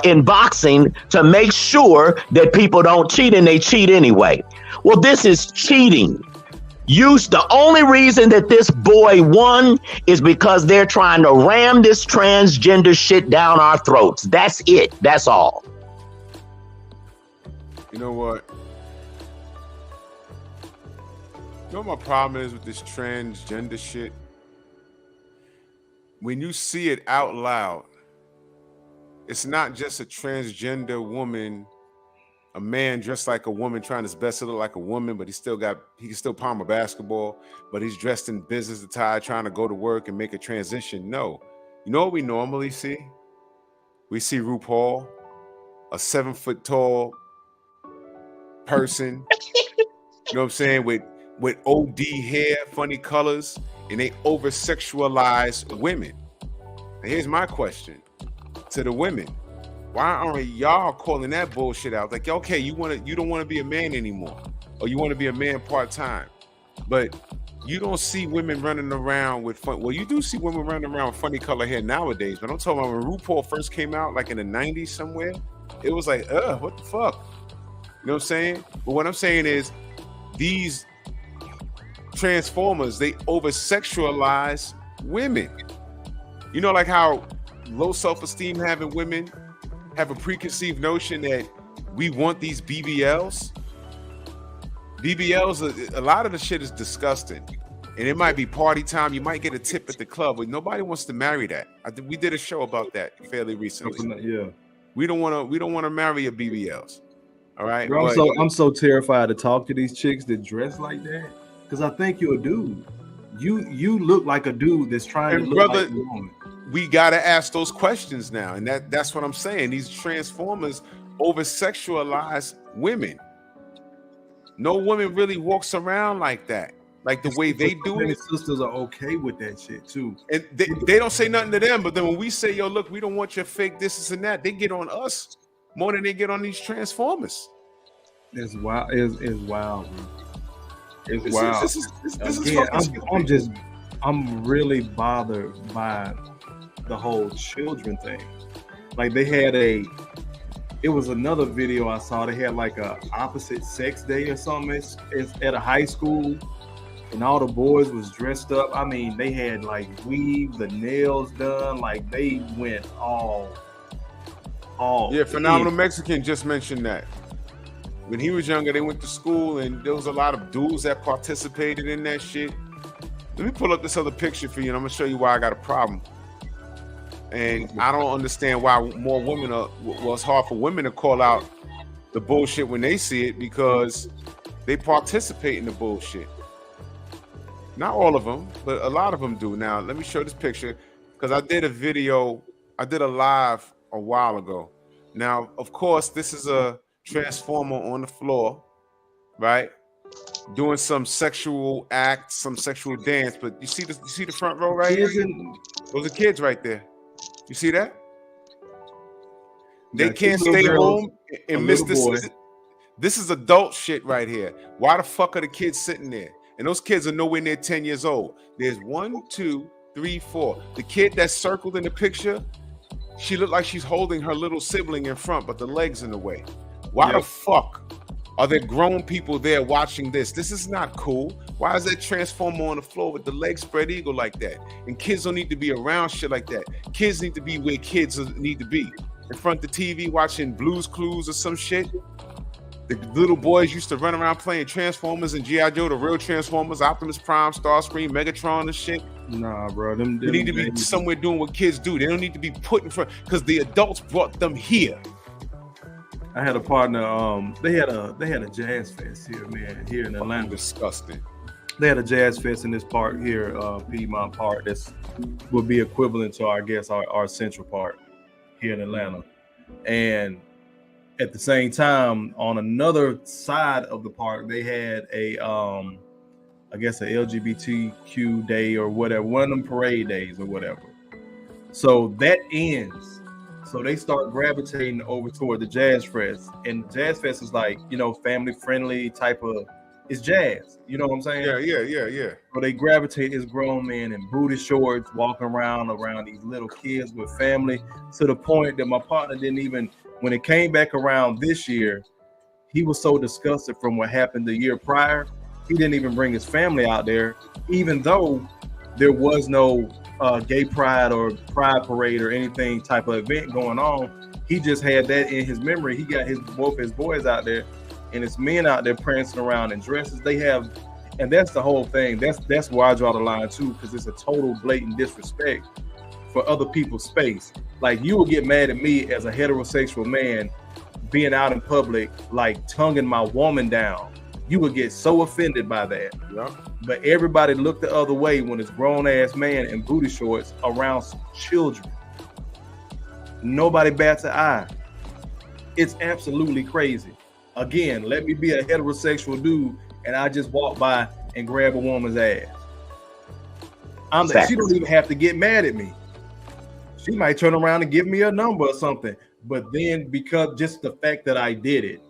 in boxing to make sure that people don't cheat, and they cheat anyway. Well, this is cheating. The only reason that this boy won is because they're trying to ram this transgender shit down our throats. That's it. That's all. You know what? You know what my problem is with this transgender shit? When you see it out loud, it's not just a transgender woman, a man dressed like a woman trying his best to look like a woman, but he can still palm a basketball, but he's dressed in business attire trying to go to work and make a transition. No. You know what we normally see? We see RuPaul, a 7 foot tall person, you know what I'm saying, with OD hair, funny colors, and they over sexualize women. And here's my question to the women: why aren't y'all calling that bullshit out? Like, okay, you don't want to be a man anymore, or you want to be a man part-time, but you don't see women running around with fun. Well, you do see women running around with funny color hair nowadays, but I'm talking about when RuPaul first came out, like in the 90s somewhere, it was like, what the fuck? You know what I'm saying? But what I'm saying is these transformers, they over-sexualize women. You know, like how low self-esteem having women have a preconceived notion that we want these BBLs. BBLs, a lot of the shit is disgusting. And it might be party time. You might get a tip at the club, but nobody wants to marry that. We did a show about that fairly recently. Yeah. We don't want to marry a BBLs. All right. Bro, I'm so terrified to talk to these chicks that dress like that. Because I think you're a dude. You look like a dude that's trying to look like a woman. We gotta ask those questions now, and that's what I'm saying. These transformers over sexualize women. No woman really walks around like that, like the way they do it. Sisters are okay with that shit too, and they don't say nothing to them. But then when we say, "Yo, look, we don't want your fake this and that," they get on us more than they get on these transformers. It's wild. It's wild, bro. It's wild. This is I'm really bothered by the whole children thing. Like it was another video I saw. They had like a opposite sex day or something. It's at a high school, and all the boys was dressed up. I mean, they had like weave, the nails done. Like they went all. Yeah, Phenomenal Mexican just mentioned that. when he was younger, they went to school, and there was a lot of dudes that participated in that shit. Let me pull up this other picture for you, and I'm gonna show you why I got a problem. And I don't understand why more women are. Well, it's hard for women to call out the bullshit when they see it because they participate in the bullshit. Not all of them, but a lot of them do. Now, let me show this picture because I did a video, I did a live a while ago. Now, of course, this is a transformer on the floor, right? Doing some sexual act, some sexual dance. But you see the front row right here? Those are kids right there. You see that? They can't stay home and miss this. This is adult shit right here. Why the fuck are the kids sitting there? And those kids are nowhere near 10 years old. There's 1, 2, 3, 4. The kid that's circled in the picture, she looked like she's holding her little sibling in front, but the leg's in the way. Why the fuck are there grown people there watching this? This is not cool. Why is that transformer on the floor with the leg spread eagle like that? And kids don't need to be around shit like that. Kids need to be where kids need to be. In front of the TV watching Blue's Clues or some shit. The little boys used to run around playing Transformers and G.I. Joe, the real Transformers, Optimus Prime, Starscream, Megatron and shit. Nah, bro. They need to be somewhere doing what kids do. They don't need to be put in front because the adults brought them here. I had a partner. They had a jazz fest here, man, here in Atlanta. Disgusting. They had a jazz fest in this park here, Piedmont Park. This would be equivalent to, I guess, our Central Park here in Atlanta. And at the same time, on another side of the park, they had a, I guess, a LGBTQ day or whatever, one of them parade days or whatever. So that ends. So they start gravitating over toward the Jazz Fest. And Jazz Fest is like, family friendly type of, it's jazz. You know what I'm saying? Yeah. So they gravitate as grown men in booty shorts, walking around these little kids with family, to the point that my partner didn't even, when it came back around this year, he was so disgusted from what happened the year prior, he didn't even bring his family out there, even though there was no gay pride or pride parade or anything type of event going on. He just had that in his memory. He got both his boys out there, and it's men out there prancing around in dresses. They have, and that's the whole thing. That's where I draw the line too, because it's a total blatant disrespect for other people's space. Like, you will get mad at me as a heterosexual man being out in public, like tonguing my woman down. You would get so offended by that. Yeah. But everybody look the other way when it's grown ass man in booty shorts around some children. Nobody bats an eye. It's absolutely crazy. Again, let me be a heterosexual dude and I just walk by and grab a woman's ass. She don't even have to get mad at me. She might turn around and give me a number or something. But then, because just the fact that I did it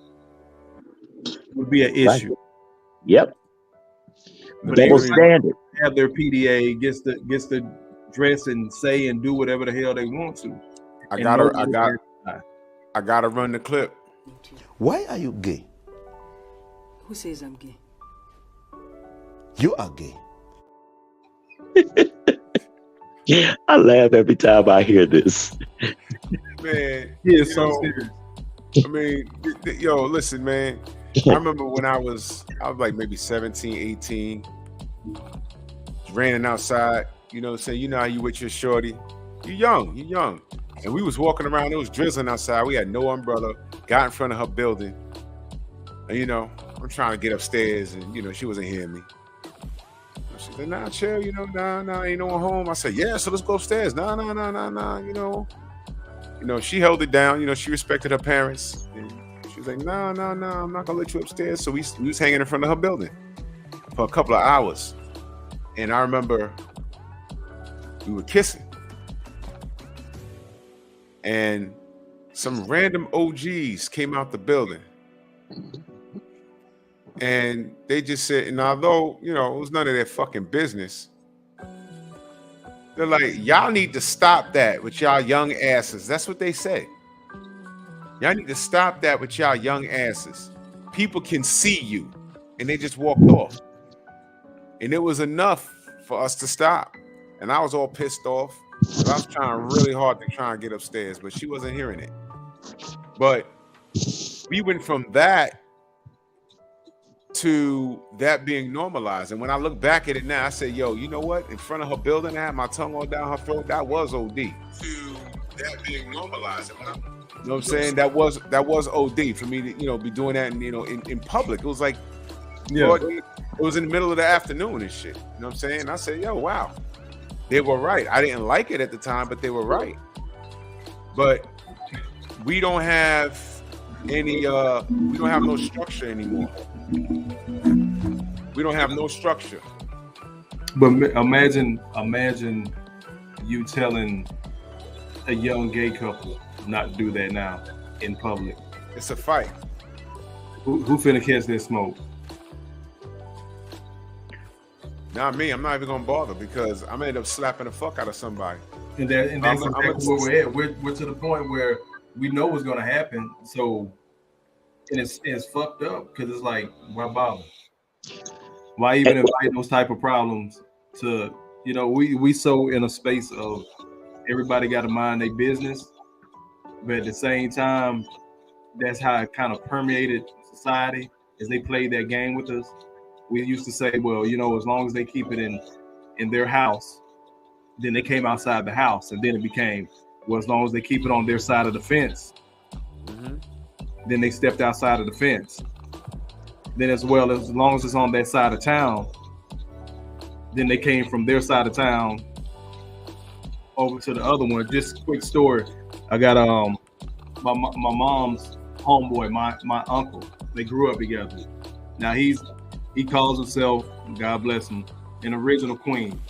would be an issue. Right. Yep. But double standard. Have their PDA, gets to dress and say and do whatever the hell they want to. I gotta run the clip. Why are you gay? Who says I'm gay? You are gay. I laugh every time I hear this. Man, yeah, so serious. I mean, yo, listen, man. I remember when I was like maybe 17, 18, raining outside, saying, you know how you with your shorty, you young. And we was walking around, it was drizzling outside. We had no umbrella, got in front of her building. And, I'm trying to get upstairs and, she wasn't hearing me. She said, nah, chill, nah, ain't no one home. I said, yeah, so let's go upstairs. Nah, she held it down. She respected her parents. And she was like, nah, I'm not gonna let you upstairs. So we was hanging in front of her building for a couple of hours. And I remember we were kissing. And some random OGs came out the building. And they just said, and although, it was none of their fucking business, they're like, y'all need to stop that with y'all young asses. That's what they say. Y'all need to stop that with y'all young asses. People can see you. And they just walked off. And it was enough for us to stop. And I was all pissed off. I was trying really hard to try and get upstairs, but she wasn't hearing it. But we went from that to that being normalized. And when I look back at it now, I say, yo, you know what? In front of her building, I had my tongue all down her throat. That was OD. To that being normalized. You know what I'm saying? That was OD for me to, you know, be doing that in public. It was like, Yeah. it was in the middle of the afternoon and shit. You know what I'm saying? I said, yo, wow. They were right. I didn't like it at the time, but they were right. But we don't have any we don't have no structure anymore. We don't have no structure. But imagine you telling a young gay couple not to do that now in public. It's a fight. Who finna catch that smoke? Not me. I'm not even gonna bother because I'm gonna end up slapping the fuck out of somebody. And that's exactly where we're at. We're to the point where we know what's gonna happen. So, and it's fucked up because it's like, why bother? Why even invite those type of problems to, you know, we so in a space of everybody got to mind their business, but at the same time, that's how it kind of permeated society as they played that game with us. We used to say, well, you know, as long as they keep it in their house, then they came outside the house, and then it became, well, as long as they keep it on their side of the fence, then they stepped outside of the fence. Then as well, as long as it's on that side of town, then they came from their side of town over to the other one. Just a quick story. I got my mom's homeboy, my uncle. They grew up together. Now he calls himself, God bless him, an original queen.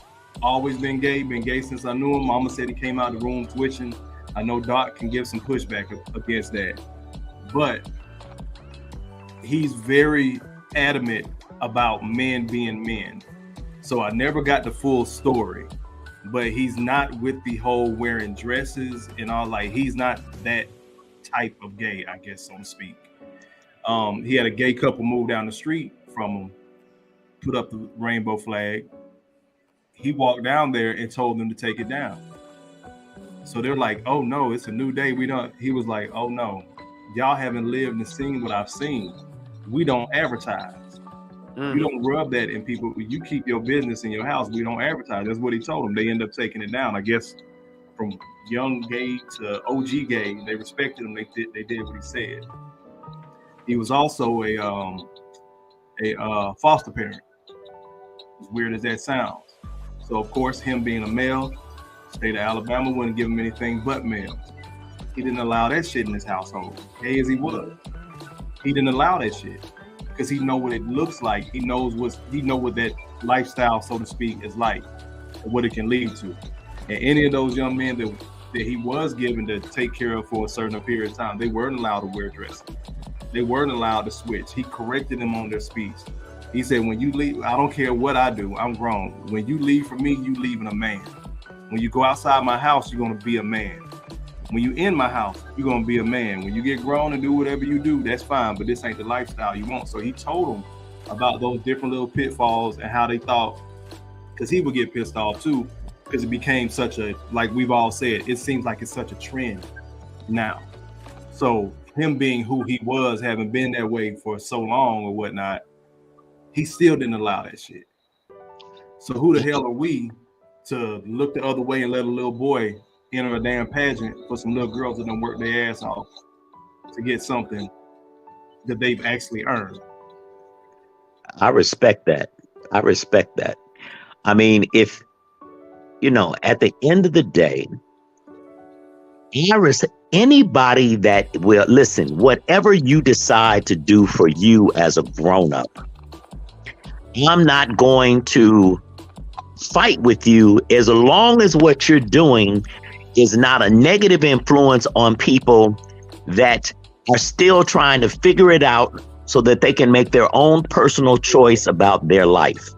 Always been gay since I knew him. Mama said he came out of the room twitching. I know Doc can give some pushback against that. But he's very adamant about men being men. So I never got the full story, but he's not with the whole wearing dresses and all. Like, he's not that type of gay, I guess, so to speak. He had a gay couple move down the street from him, put up the rainbow flag. He walked down there and told them to take it down. So they're like, oh no, it's a new day. He was like, oh no, y'all haven't lived and seen what I've seen. We don't advertise. You don't rub that in people. You keep your business in your house. We don't advertise. That's what he told them. They end up taking it down. I guess from young gay to OG gay, they respected him. They did what he said. He was also a foster parent. As weird as that sounds. So of course, him being a male, state of Alabama wouldn't give him anything but males. He didn't allow that shit in his household. Gay as he was, he didn't allow that shit because he know what it looks like. He know what that lifestyle, so to speak, is like, and what it can lead to. And any of those young men that he was given to take care of for a certain period of time, they weren't allowed to wear dresses. They weren't allowed to switch. He corrected them on their speech. He said, when you leave, I don't care what I do, I'm grown. When you leave for me, you leaving a man. When you go outside my house, you're gonna be a man. When you in my house, you're gonna be a man. When you get grown and do whatever you do, that's fine, but this ain't the lifestyle you want. So he told them about those different little pitfalls and how they thought, because he would get pissed off too, because it became such a, like we've all said, it seems like it's such a trend now. So him being who he was, having been that way for so long or whatnot, he still didn't allow that shit. So who the hell are we to look the other way and let a little boy enter a damn pageant for some little girls that don't work their ass off to get something that they've actually earned? I respect that. I mean, if, you know, at the end of the day, anybody that will listen, whatever you decide to do for you as a grown-up, I'm not going to fight with you as long as what you're doing is not a negative influence on people that are still trying to figure it out so that they can make their own personal choice about their life.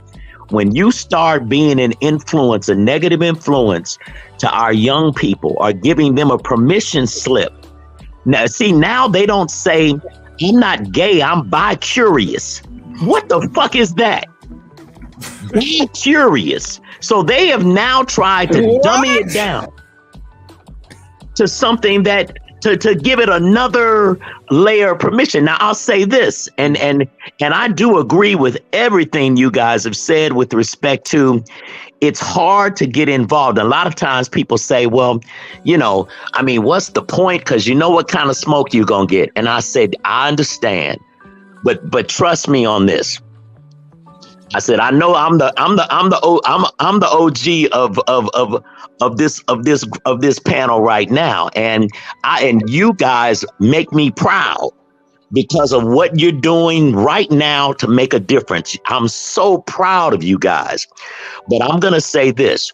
When you start being an influence, a negative influence to our young people, or giving them a permission slip. Now, see, now they don't say, I'm not gay, I'm bi-curious. What the fuck is that? Bi-curious. So they have now tried to dummy it down to something that to give it another layer of permission. Now, I'll say this, and I do agree with everything you guys have said with respect to it's hard to get involved. A lot of times people say, well, you know, I mean, what's the point? Because you know what kind of smoke you're going to get. And I said, I understand, but trust me on this. I said, I know I'm the OG of this panel right now, and you guys make me proud because of what you're doing right now to make a difference. I'm so proud of you guys. But I'm gonna say this: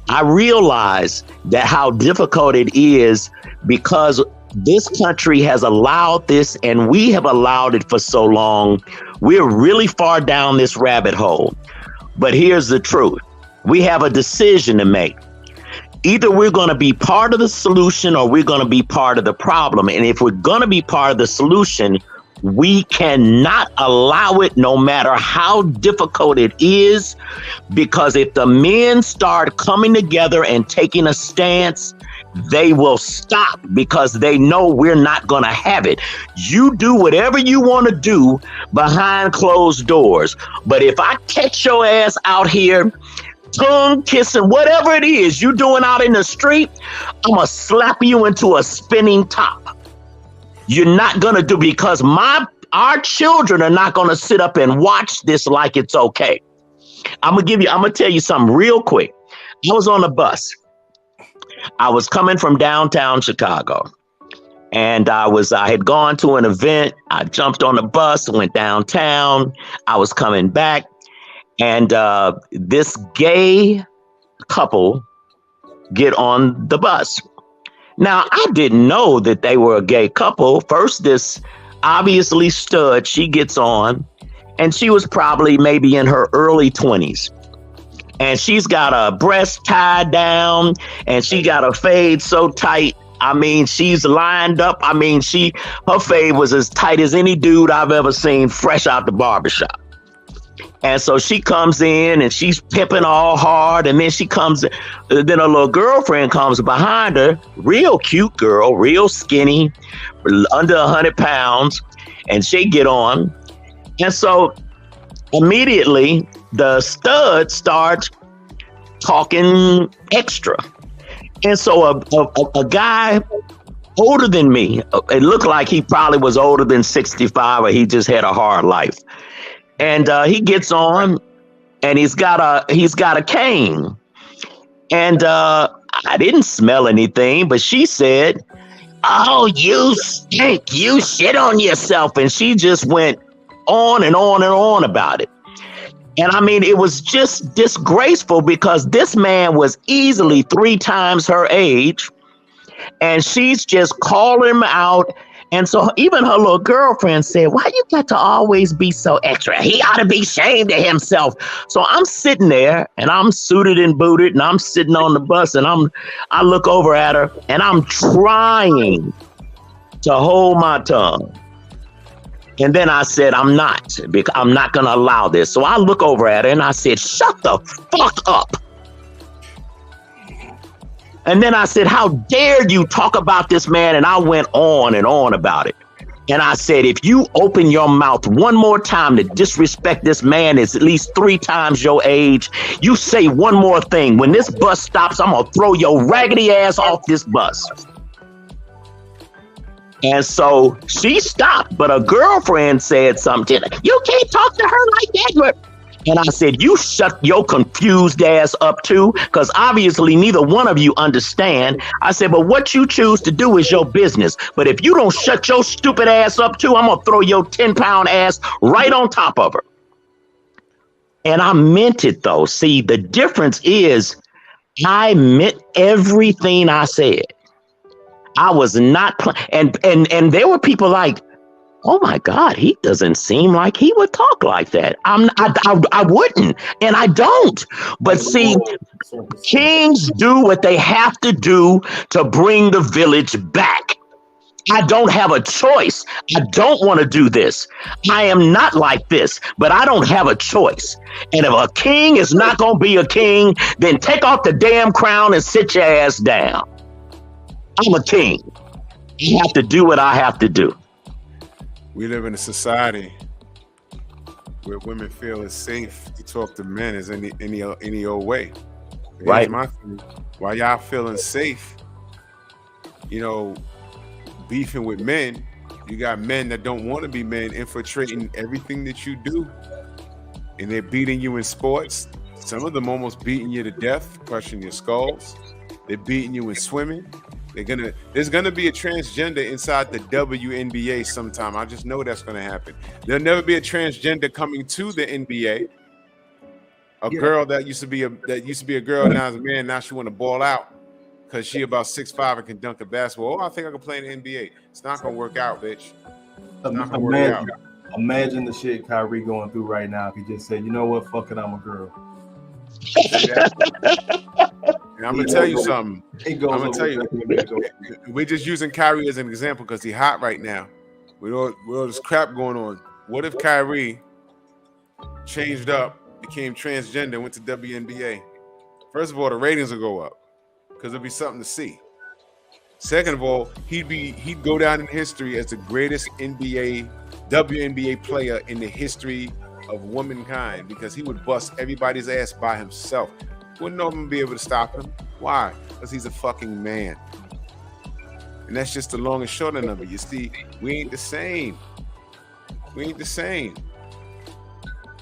I realize that how difficult it is because this country has allowed this, and we have allowed it for so long. We're really far down this rabbit hole. But here's the truth. We have a decision to make. Either we're going to be part of the solution or we're going to be part of the problem. And if we're going to be part of the solution, we cannot allow it, no matter how difficult it is, because if the men start coming together and taking a stance, they will stop because they know we're not going to have it. You do whatever you want to do behind closed doors. But if I catch your ass out here, tongue kissing, whatever it is you doing out in the street, I'm going to slap you into a spinning top. You're not going to do, because our children are not going to sit up and watch this like it's okay. I'm going to tell you something real quick. I was on a bus. I was coming from downtown Chicago, and I had gone to an event. I jumped on the bus, went downtown. I was coming back, and this gay couple get on the bus. Now, I didn't know that they were a gay couple. First, this obviously stud, she gets on, and she was probably maybe in her early 20s. And she's got a breast tied down, and she got a fade so tight. I mean, she's lined up. I mean, her fade was as tight as any dude I've ever seen fresh out the barbershop. And so she comes in and she's pimping all hard. And then then a little girlfriend comes behind her, real cute girl, real skinny, under 100 pounds. And she get on. And so immediately the stud starts talking extra. And so a guy older than me, it looked like he probably was older than 65, or he just had a hard life. And he gets on, and he's got a cane. And I didn't smell anything, but she said, "Oh, you stink, you shit on yourself." And she just went on and on and on about it. And I mean, it was just disgraceful because this man was easily 3 times her age, and she's just calling him out. And so even her little girlfriend said, "Why you got to always be so extra? He ought to be ashamed of himself." So I'm sitting there, and I'm suited and booted, and I'm sitting on the bus, and I look over at her, and I'm trying to hold my tongue. And then I said, I'm not going to allow this. So I look over at her and I said, "Shut the fuck up." And then I said, "How dare you talk about this man?" And I went on and on about it. And I said, "If you open your mouth one more time to disrespect this man is at least 3 times your age, you say one more thing. When this bus stops, I'm going to throw your raggedy ass off this bus." And so she stopped, but her girlfriend said something. "You can't talk to her like that." And I said, "You shut your confused ass up too, because obviously neither one of you understand." I said, "But what you choose to do is your business. But if you don't shut your stupid ass up too, I'm going to throw your 10-pound ass right on top of her." And I meant it, though. See, the difference is I meant everything I said. I was not playing. And there were people like, "Oh my God, he doesn't seem like he would talk like that." I wouldn't, and I don't. But see, kings do what they have to do to bring the village back. I don't have a choice. I don't want to do this. I am not like this, but I don't have a choice. And if a king is not going to be a king, then take off the damn crown and sit your ass down. I'm a king. I have to do what I have to do. We live in a society where women feel it's safe to talk to men as any old way. Here's Right. my thing. Why y'all feeling safe, beefing with men? You got men that don't want to be men infiltrating everything that you do. And they're beating you in sports. Some of them almost beating you to death, crushing your skulls. They're beating you in swimming. There's gonna be a transgender inside the WNBA sometime. I just know that's gonna happen. There'll never be a transgender coming to the NBA. A girl that used to be a girl, now is a man. Now she want to ball out because she about 6'5" and can dunk a basketball. Oh, I think I can play in the NBA. It's not gonna work out, bitch. It's not gonna work out. Imagine the shit Kyrie going through right now if he just said, you know what, fuck it, I'm a girl. And I'm gonna tell you something. I'm gonna tell you, we're just using Kyrie as an example because he's hot right now. With all this crap going on. What if Kyrie changed up, became transgender, and went to WNBA? First of all, the ratings will go up because it'll be something to see. Second of all, he'd go down in history as the greatest WNBA player in the history of womankind because he would bust everybody's ass by himself. Wouldn't no one be able to stop him. Why? Because he's a fucking man. And that's just the long and short of it. You see, we ain't the same. We ain't the same.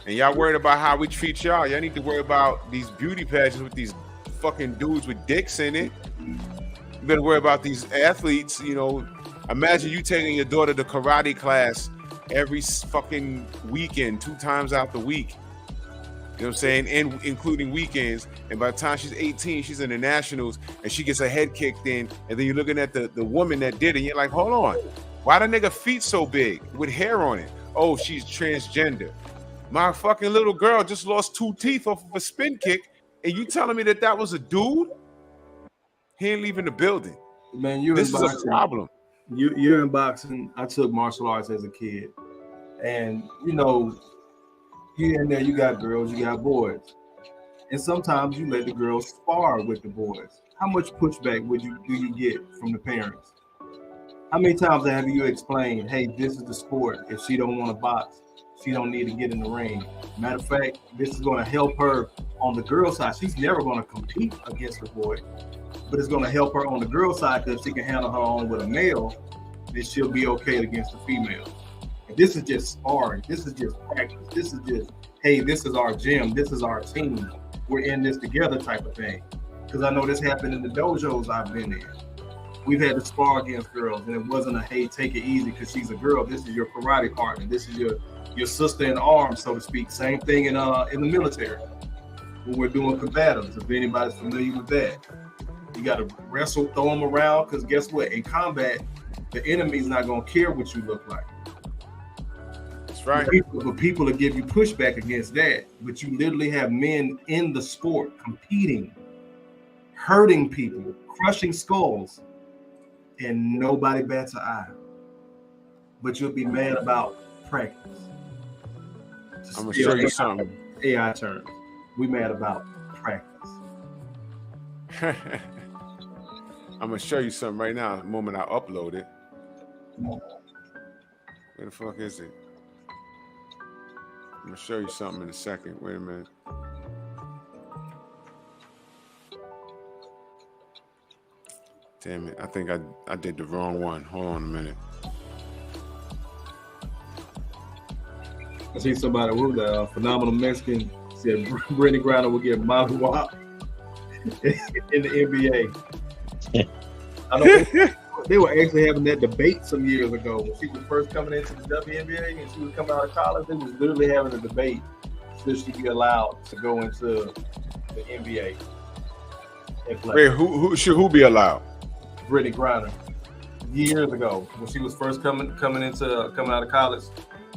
And y'all worried about how we treat y'all. Y'all need to worry about these beauty pageants with these fucking dudes with dicks in it. You better worry about these athletes. Imagine you taking your daughter to karate class every fucking weekend, 2 times out the week. You know what I'm saying? And including weekends. And by the time she's 18, she's in the nationals and she gets her head kicked in. And then you're looking at the woman that did it. And you're like, hold on. Why the nigga feet so big with hair on it? Oh, she's transgender. My fucking little girl just lost 2 teeth off of a spin kick. And you telling me that was a dude? He ain't leaving the building. Man, this is a problem. You're in boxing. I took martial arts as a kid. And, here and there, you got girls, you got boys. And sometimes you let the girls spar with the boys. How much pushback do you get from the parents? How many times have you explained, hey, this is the sport. If she don't want to box, she don't need to get in the ring. Matter of fact, this is going to help her on the girl side. She's never going to compete against the boy, but it's going to help her on the girl side because she can handle her own with a male, then she'll be okay against the female. And this is just sparring. This is just practice. This is just, hey, this is our gym. This is our team. We're in this together type of thing. Because I know this happened in the dojos I've been in. We've had to spar against girls, and it wasn't a, hey, take it easy because she's a girl. This is your karate partner. This is your sister in arms, so to speak. Same thing in the military when we're doing combatives. If anybody's familiar with that, you got to wrestle, throw them around, because guess what? In combat, the enemy's not going to care what you look like. That's right. But people will give you pushback against that. But you literally have men in the sport competing, hurting people, crushing skulls, and nobody bats an eye. But you'll be mad about practice. I'm gonna show you something. AI terms. We mad about practice. I'm gonna show you something right now. The moment I upload it. Where the fuck is it? I'm gonna show you something in a second. Wait a minute. Damn it! I think I did the wrong one. Hold on a minute. I see somebody with a phenomenal Mexican said Brittany Griner will get Molly Wop in the NBA. I know they were actually having that debate some years ago when she was first coming into the WNBA and she was coming out of college. They was literally having a debate should she be allowed to go into the NBA and play. Wait, who be allowed? Brittany Griner. Years ago when she was first coming out of college.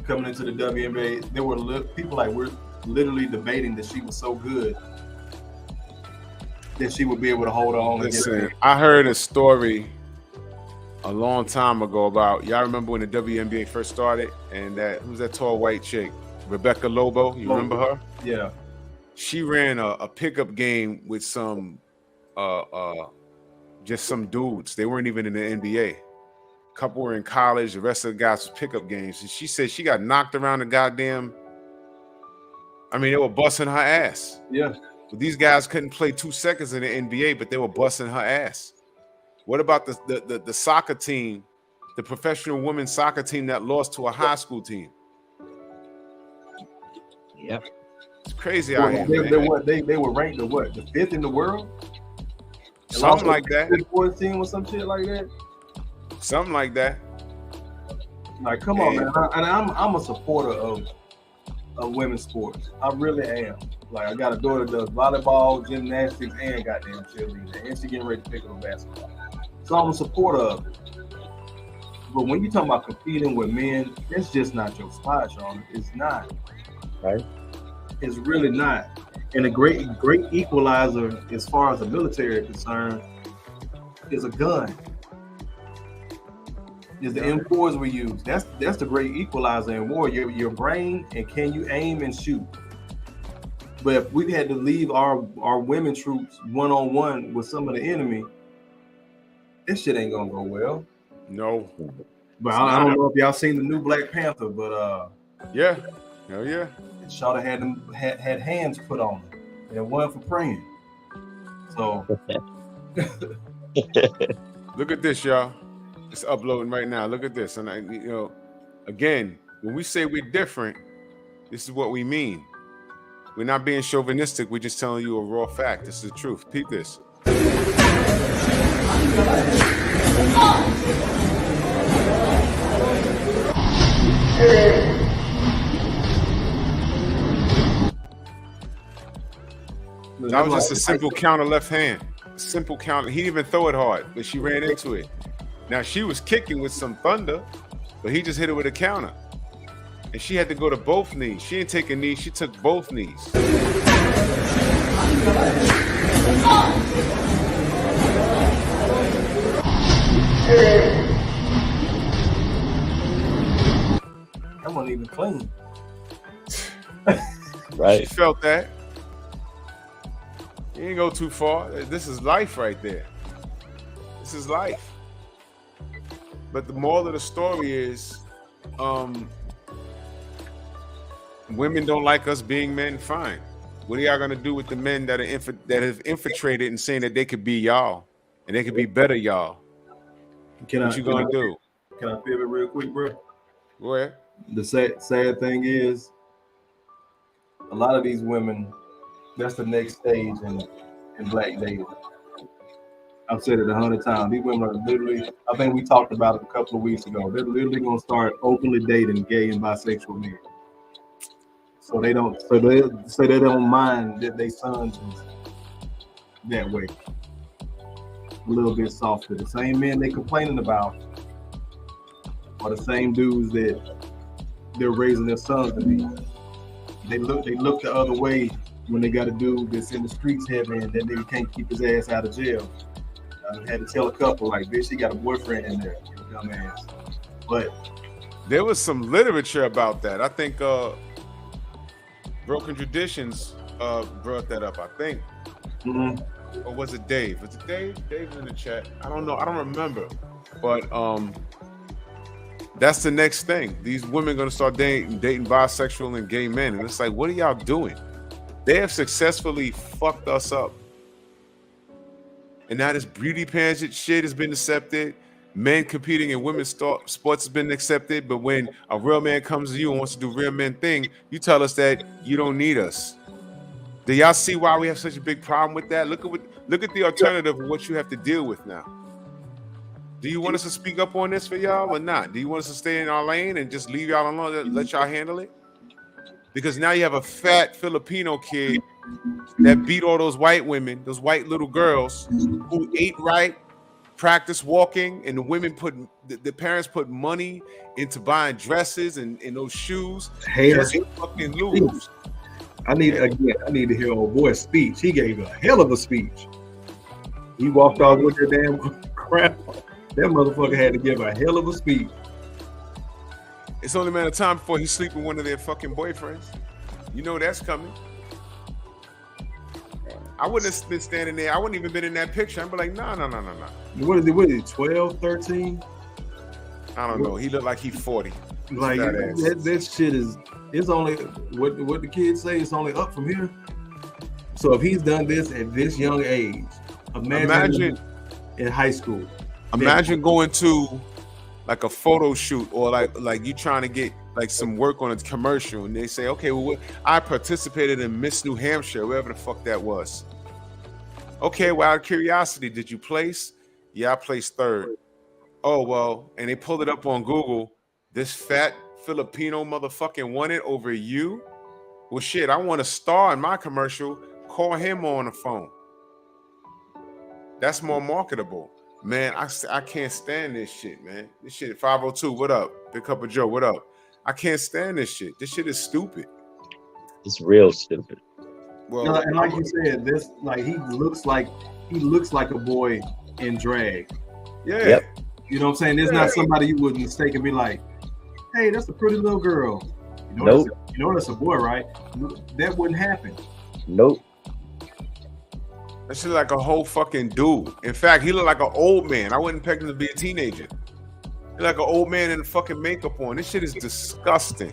Coming into the WNBA, there were people like we're literally debating that she was so good that she would be able to hold on. Listen, I heard a story a long time ago about, y'all remember when the WNBA first started, and who's that tall white chick, Rebecca Lobo? You remember her? Yeah. She ran a pickup game with some just some dudes. They weren't even in the NBA. couple were in college. The rest of the guys was pickup games. And she said she got knocked around the goddamn. I mean, they were busting her ass. Yeah. But these guys couldn't play 2 seconds in the NBA, but they were busting her ass. What about the soccer team, the professional women's soccer team that lost to a high school team? Yep. It's crazy out here, man. They were ranked the 5th in the world? Something like that. 14 or some shit like that. Something like that. Like, come on, man. And I'm a supporter of women's sports. I really am. Like, I got a daughter that does volleyball, gymnastics, and goddamn cheerleading, and she getting ready to pick up basketball. So I'm a supporter of it. But when you talking about competing with men, that's just not your spot, Sean. It's not. Right. It's really not. And a great equalizer as far as the military is concerned is a gun. Is the M4s we use. That's the great equalizer in war. Your brain, and can you aim and shoot? But if we had to leave our women troops one-on-one with some of the enemy, this shit ain't gonna go well. No. But I don't know if y'all seen the new Black Panther, but yeah, hell yeah. Shawty had hands put on her, and one for praying. So look at this, y'all. It's uploading right now. Look at this, and again, when we say we're different, this is what we mean. We're not being chauvinistic. We're just telling you a raw fact. This is the truth. Peep this. That was just a simple counter left hand. Simple counter. He didn't even throw it hard, but she ran into it. Now she was kicking with some thunder, but he just hit it with a counter. And she had to go to both knees. She didn't take a knee, she took both knees. That wasn't even clean. Right. She felt that. You ain't go too far. This is life right there. This is life. But the moral of the story is, women don't like us being men. Fine. What are y'all gonna do with the men that have infiltrated and saying that they could be y'all and they could be better y'all? What you gonna do? Can I pivot real quick, bro? Go ahead. The sad thing is, a lot of these women, that's the next stage in black dating. I've said it 100 times. These women are literally, I think we talked about it a couple of weeks ago. They're literally gonna start openly dating gay and bisexual men. So they don't mind that they sons is that way. A little bit softer. The same men they complaining about are the same dudes that they're raising their sons to be. They look the other way when they got a dude that's in the streets heavy and that nigga can't keep his ass out of jail. I had to tell a couple, like, bitch, she got a boyfriend in there, dumbass. But there was some literature about that. I think Broken Traditions brought that up, I think. Mm-hmm. Or was it Dave? Was it Dave? Dave's in the chat. I don't know. I don't remember. But that's the next thing. These women are gonna start dating bisexual and gay men. And it's like, what are y'all doing? They have successfully fucked us up. And now this beauty pageant shit has been accepted. Men competing in women's sports has been accepted. But when a real man comes to you and wants to do real men thing, you tell us that you don't need us. Do y'all see why we have such a big problem with that? Look at the alternative of what you have to deal with now. Do you want us to speak up on this for y'all or not? Do you want us to stay in our lane and just leave y'all alone and let y'all handle it? Because now you have a fat Filipino kid that beat all those white women, those white little girls who ate right, practiced walking, and the parents put money into buying dresses and those shoes. Just fucking lose. I need to hear old boy's speech. He gave a hell of a speech. He walked off with that damn crap. That motherfucker had to give a hell of a speech. It's only a matter of time before he's sleeping with one of their fucking boyfriends. You know that's coming. I wouldn't have been standing there. I wouldn't even been in that picture. I'd be like, no. What is it? 12, 13? I don't know. He looked like he's 40. Like that shit is. It's only what the kids say. It's only up from here. So if he's done this at this young age, imagine in high school. Imagine going to like a photo shoot or like you trying to get like some work on a commercial, and they say, okay, well, I participated in Miss New Hampshire, wherever the fuck that was. Okay, well, out of curiosity, did you place? Yeah, I placed third. Oh, well, and they pulled it up on Google. This fat Filipino motherfucking won it over you? Well, shit, I want a star in my commercial. Call him on the phone. That's more marketable. Man, I can't stand this shit, man. This shit, 502, what up? Big Cup of Joe, what up? I can't stand this shit. This shit is stupid. It's real stupid. Well, and like you said, this like he looks like a boy in drag. Yeah. Yep. You know what I'm saying? There's not somebody you would mistake and be like, hey, that's a pretty little girl. You know that's a boy, right? That wouldn't happen. Nope. That shit like a whole fucking dude. In fact, he looked like an old man. I wouldn't expect him to be a teenager. He like an old man in fucking makeup on. This shit is disgusting.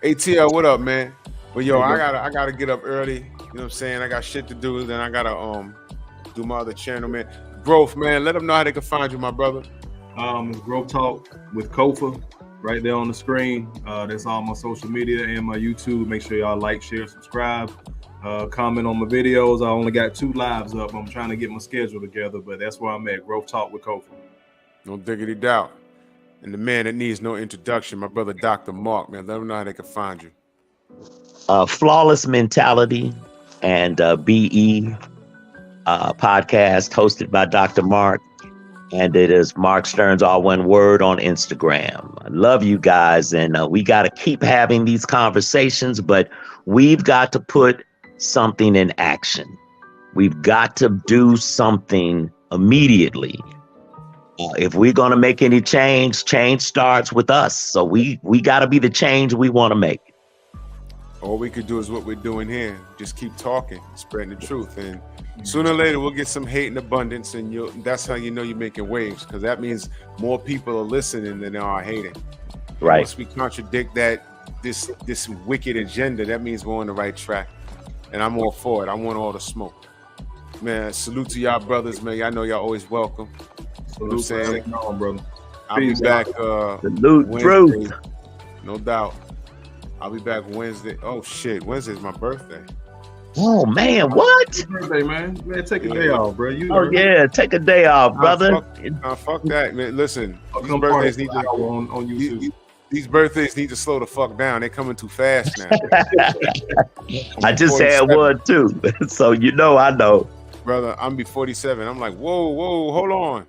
ATL, what up, man? But yo, I gotta get up early. You know what I'm saying? I got shit to do. Then I gotta do my other channel, man. Growth, man. Let them know how they can find you, my brother. It's Growth Talk with Kofa right there on the screen. That's all my social media and my YouTube. Make sure y'all like, share, subscribe, comment on my videos. I only got 2 lives up. I'm trying to get my schedule together, but that's where I'm at. Growth Talk with Kofa. No diggity doubt. And the man that needs no introduction, my brother Dr. Mark, man. Let them know how they can find you. Flawless Mentality and BE podcast hosted by Dr. Mark. And it is Mark Stearns, all one word, on Instagram. I love you guys. And we got to keep having these conversations, but we've got to put something in action. We've got to do something immediately. If we're going to make any change starts with us. So we got to be the change we want to make. All we could do is what we're doing here. Just keep talking, spreading the truth. And sooner or later, we'll get some hate in abundance. And that's how you know you're making waves, because that means more people are listening than they are hating. Right. Once we contradict this wicked agenda, that means we're on the right track. And I'm all for it. I want all the smoke. Man, salute to y'all brothers, man. Y'all know y'all always welcome. You know what I'm saying? No, brother. I'll be back salute, Wednesday. No doubt. I'll be back Wednesday. Oh shit, Wednesday's my birthday. Oh man, what? Happy birthday, man. Man, take a day off, bro. Take a day off, brother. Fuck that, man. Listen, these birthdays need to on YouTube. These birthdays need to slow the fuck down. They're coming too fast now. I just had one too, so I know. Brother, I'm be 47. I'm like, whoa, hold on.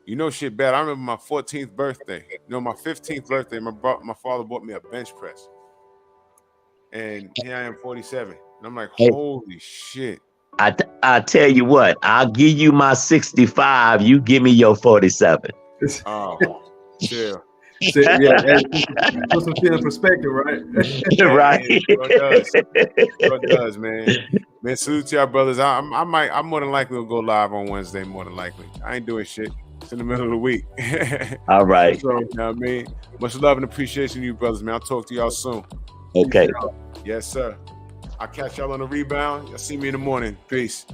You know shit bad. I remember my 14th birthday. My 15th birthday, my father bought me a bench press. And here I am, 47. And I'm like, holy shit. I tell you what, I'll give you my 65. You give me your 47. Oh, chill. Yeah, put some shit in perspective, right? Right. It does, man. Man, salute to y'all brothers. I'm more than likely will go live on Wednesday, more than likely. I ain't doing shit. It's in the middle of the week. All right. So, you know what I mean? Much love and appreciation to you brothers, man. I'll talk to y'all soon. Okay. Yes, sir. I'll catch y'all on the rebound. Y'all see me in the morning. Peace.